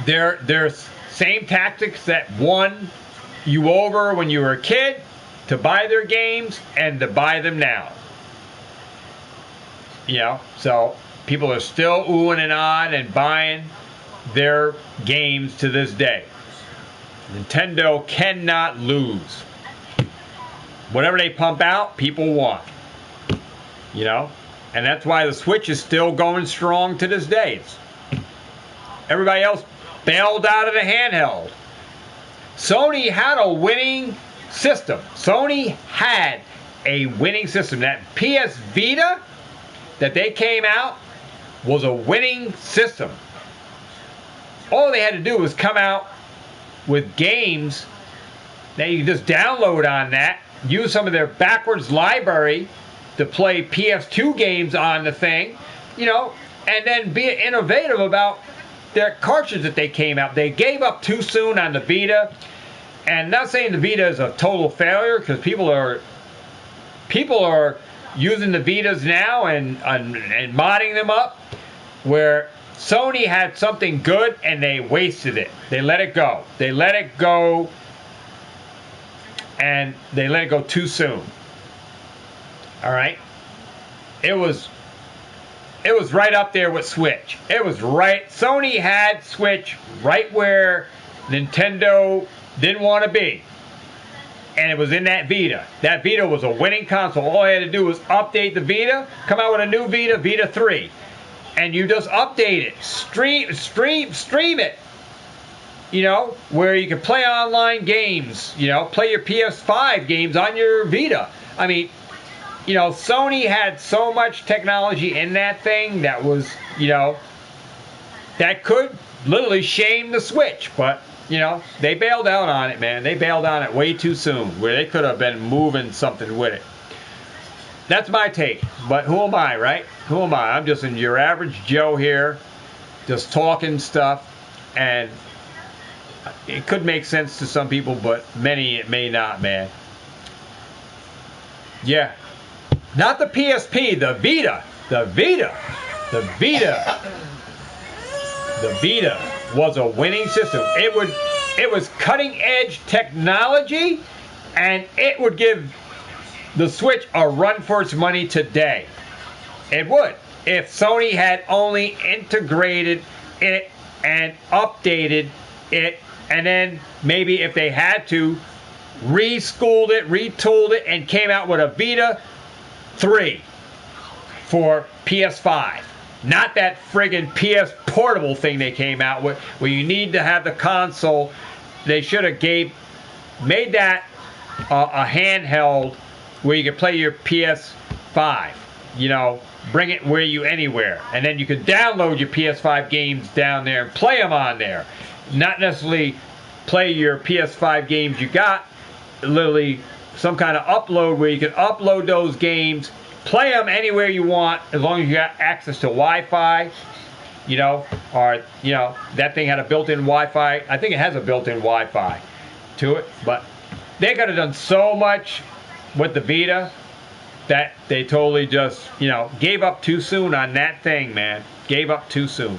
Speaker 1: their same tactics that won you over when you were a kid to buy their games and to buy them now. So people are still oohing and ahhing and buying their games to this day. Nintendo cannot lose. Whatever they pump out, people want. And that's why the Switch is still going strong to this day. Everybody else bailed out of the handheld. Sony had a winning system. Sony had a winning system. That PS Vita that they came out was a winning system. All they had to do was come out with games that you can just download on that, use some of their backwards library to play PS2 games on the thing, and then be innovative about their cartridge that they came out. They gave up too soon on the Vita, and not saying the Vita is a total failure, because people are using the Vitas now and modding them up, where Sony had something good and they wasted it. They let it go. And they let it go too soon. All right, it was right up there with Switch. It was right. Sony had Switch right where Nintendo didn't want to be, and it was in that Vita. That Vita was a winning console. All I had to do was update the Vita, come out with a new Vita, Vita 3, and you just update it, stream it. Where you can play online games. Play your PS5 games on your Vita. I mean, Sony had so much technology in that thing that was, that could literally shame the Switch. But, they bailed out on it, man. They bailed on it way too soon, where they could have been moving something with it. That's my take. But who am I, right? Who am I? I'm just your average Joe here, just talking stuff. And it could make sense to some people, but many it may not, man. Yeah. Not the PSP, the Vita. The Vita was a winning system. It was cutting edge technology, and it would give the Switch a run for its money today. It would, if Sony had only integrated it and updated it, and then maybe if they had to, reschooled it, retooled it, and came out with a Vita 3 for PS5. Not that friggin' PS Portable thing they came out with, where you need to have the console. They should have made that a handheld where you could play your PS5. Bring it where you anywhere, and then you could download your PS5 games down there and play them on there. Not necessarily play your PS5 games you got, literally some kind of upload where you can upload those games, play them anywhere you want as long as you got access to Wi-Fi. You know, or you know, that thing had a built-in Wi-Fi. I think it has a built-in Wi-Fi to it, but they could have done so much with the Vita that they totally just, you know, gave up too soon on that thing, man. Gave up too soon.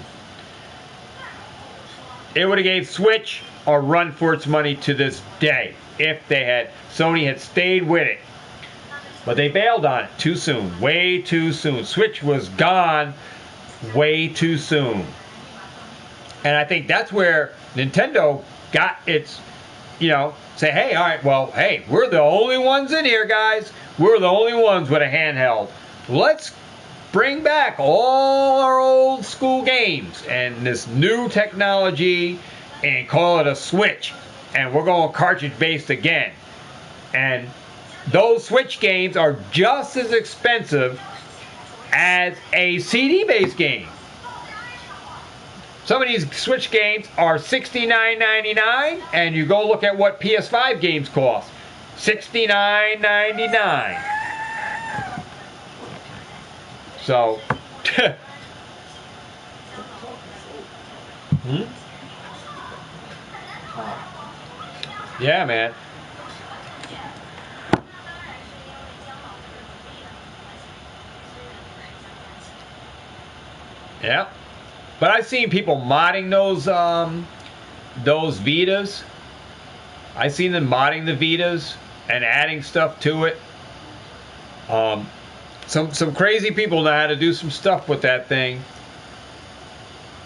Speaker 1: It would have gave Switch a run for its money to this day if Sony had stayed with it. But they bailed on it too soon, way too soon. Switch was gone way too soon. And I think that's where Nintendo got its, you know, say, hey, all right, well, hey, we're the only ones in here, guys. We're the only ones with a handheld. Let's bring back all our old school games and this new technology and call it a Switch. And we're going cartridge based again. And those Switch games are just as expensive as a CD-based game. Some of these Switch games are $69.99, and you go look at what PS5 games cost. $69.99. So, yeah, man. Yeah, but I've seen people modding those Vitas. I've seen them modding the Vitas and adding stuff to it. Some crazy people know how to do some stuff with that thing.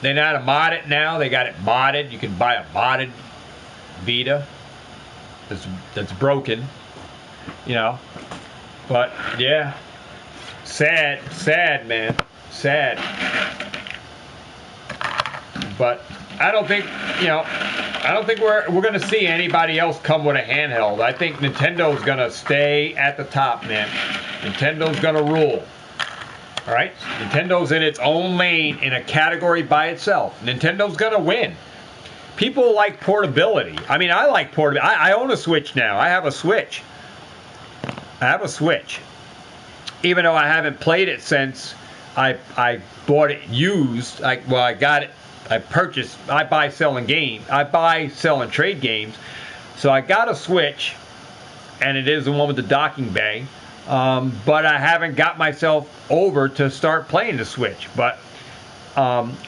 Speaker 1: They know how to mod it now. They got it modded. You can buy a modded Vita that's broken, you know. But yeah, sad, man. Sad. But I don't think, you know, we're going to see anybody else come with a handheld. I think Nintendo's going to stay at the top, man. Nintendo's going to rule. All right? Nintendo's in its own lane in a category by itself. Nintendo's going to win. People like portability. I mean, I like portability. I own a Switch now. I have a Switch. Even though I haven't played it since I bought it used. I got it. I purchased. I buy, sell, and trade games. So I got a Switch, and it is the one with the docking bay. But I haven't got myself over to start playing the Switch. But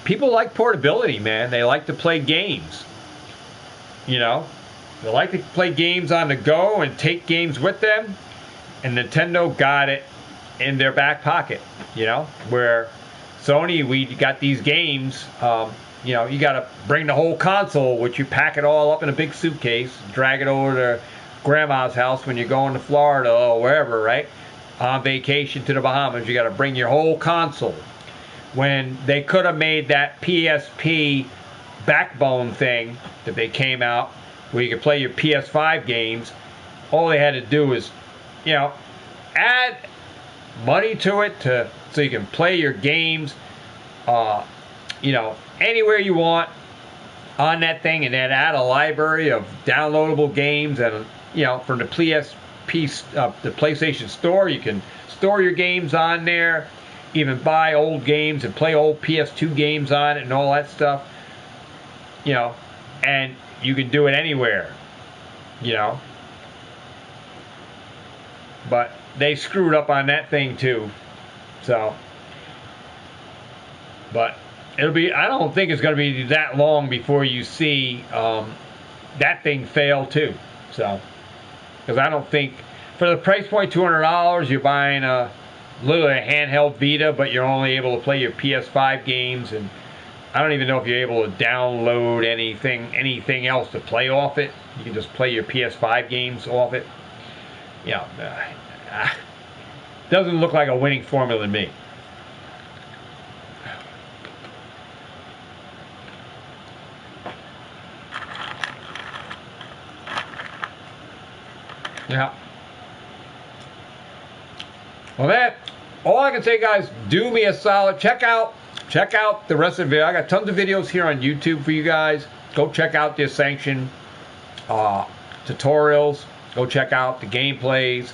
Speaker 1: people like portability, man. They like to play games. You know, they like to play games on the go and take games with them. And Nintendo got it in their back pocket, you know, where Sony, we got these games, you know, you got to bring the whole console, which you pack it all up in a big suitcase, drag it over to grandma's house when you're going to Florida or wherever, right? On vacation to the Bahamas, you got to bring your whole console. When they could have made that PSP backbone thing that they came out, where you could play your PS5 games, all they had to do is, you know, add money to it so you can play your games, you know, anywhere you want on that thing, and then add a library of downloadable games, and you know, from the PlayStation Store, you can store your games on there, even buy old games and play old PS2 games on it and all that stuff, you know, and you can do it anywhere, you know. But they screwed up on that thing too. So, but it'll be, I don't think it's going to be that long before you see that thing fail too. So, because I don't think, for the price point, $200, you're buying literally a handheld Vita, but you're only able to play your PS5 games, and I don't even know if you're able to download anything else to play off it. You can just play your PS5 games off it. You know, doesn't look like a winning formula to me. Yeah. Well, that, all I can say, guys, do me a solid. Check out the rest of the video. I got tons of videos here on YouTube for you guys. Go check out the Ascension tutorials. Go check out the gameplays.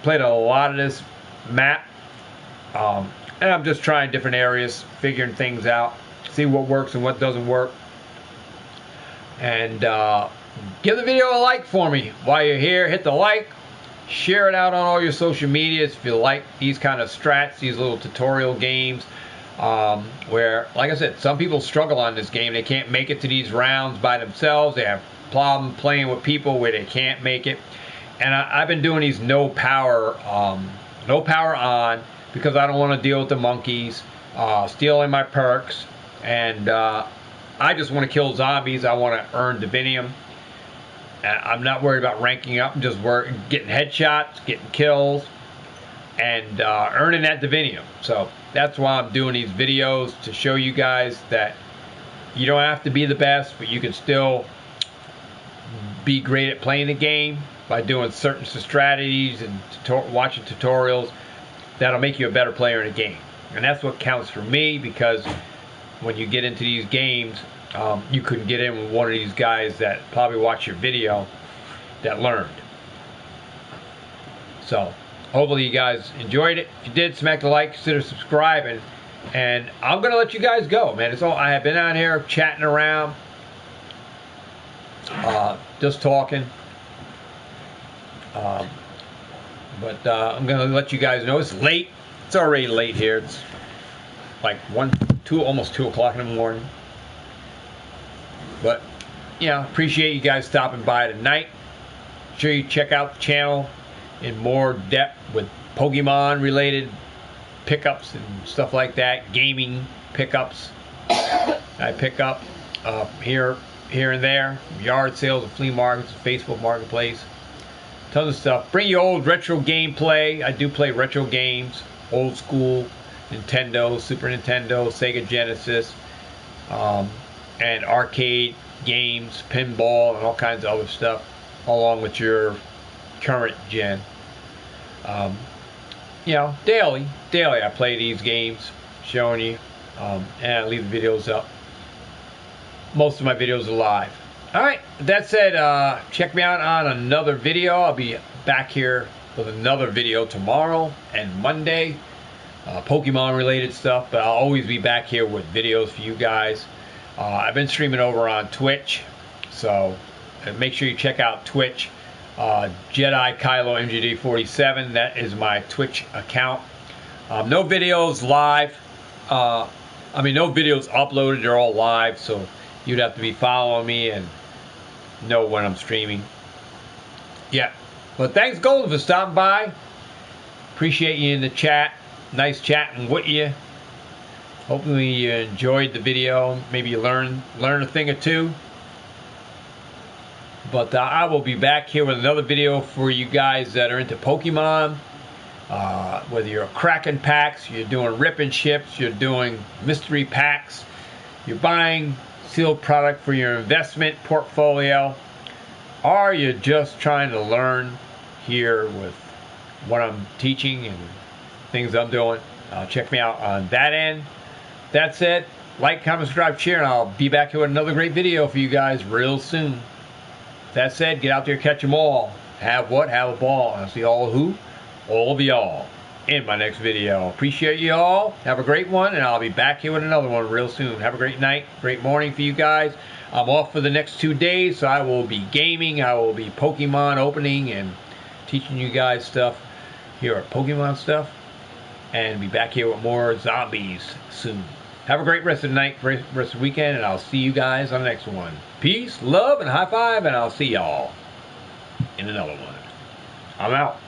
Speaker 1: Played a lot of this map. And I'm just trying different areas, figuring things out, see what works and what doesn't work. And give the video a like for me while you're here. Hit the like, share it out on all your social medias if you like these kind of strats, these little tutorial games, where, like I said, some people struggle on this game. They can't make it to these rounds by themselves. They have problem playing with people where they can't make it. And I've been doing these no power on, because I don't want to deal with the monkeys stealing my perks, and I just want to kill zombies. I want to earn divinium. I'm not worried about ranking up. I'm just getting headshots, getting kills, and earning that divinium. So that's why I'm doing these videos, to show you guys that you don't have to be the best, but you can still be great at playing the game by doing certain strategies and watching tutorials that'll make you a better player in a game. And that's what counts for me, because when you get into these games, you couldn't get in with one of these guys that probably watched your video that learned. So hopefully you guys enjoyed it. If you did, smack the like, consider subscribing, and I'm gonna let you guys go, man. It's all, I have been out here chatting around, just talking, but I'm gonna let you guys know it's late. It's already late here. It's like almost 2 o'clock in the morning. But yeah, appreciate you guys stopping by tonight. Sure you check out the channel in more depth with Pokemon related pickups and stuff like that. Gaming pickups I pick up here and there. Yard sales and flea markets, Facebook marketplace. Tons of stuff. Bring you old retro gameplay. I do play retro games, old school Nintendo, Super Nintendo, Sega Genesis, and arcade games, pinball, and all kinds of other stuff, along with your current gen. You know, daily I play these games, showing you, and I leave the videos up. Most of my videos are live. Alright, that said, check me out on another video. I'll be back here with another video tomorrow and Monday. Pokemon related stuff, but I'll always be back here with videos for you guys. I've been streaming over on Twitch, so make sure you check out Twitch. Jedi Kylo MGD 47, that is my Twitch account. No videos live, no videos uploaded, they're all live, so you'd have to be following me and know when I'm streaming. Yeah, but thanks Golden for stopping by. Appreciate you in the chat. Nice chatting with you. Hopefully you enjoyed the video. Maybe you learn a thing or two. But I will be back here with another video for you guys that are into Pokemon. Whether you're cracking packs, you're doing ripping ships, you're doing mystery packs, you're buying sealed product for your investment portfolio, or you're just trying to learn here with what I'm teaching and things I'm doing. Check me out on that end. That's it. Like, comment, subscribe, share, and I'll be back here with another great video for you guys real soon. That said, get out there, catch them all. Have what? Have a ball. And I'll see all who? All of y'all in my next video. Appreciate you all. Have a great one, and I'll be back here with another one real soon. Have a great night, great morning for you guys. I'm off for the next 2 days, so I will be gaming. I will be Pokemon opening and teaching you guys stuff here at Pokemon stuff. And be back here with more zombies soon. Have a great rest of the night, great rest of the weekend, and I'll see you guys on the next one. Peace, love, and high five, and I'll see y'all in another one. I'm out.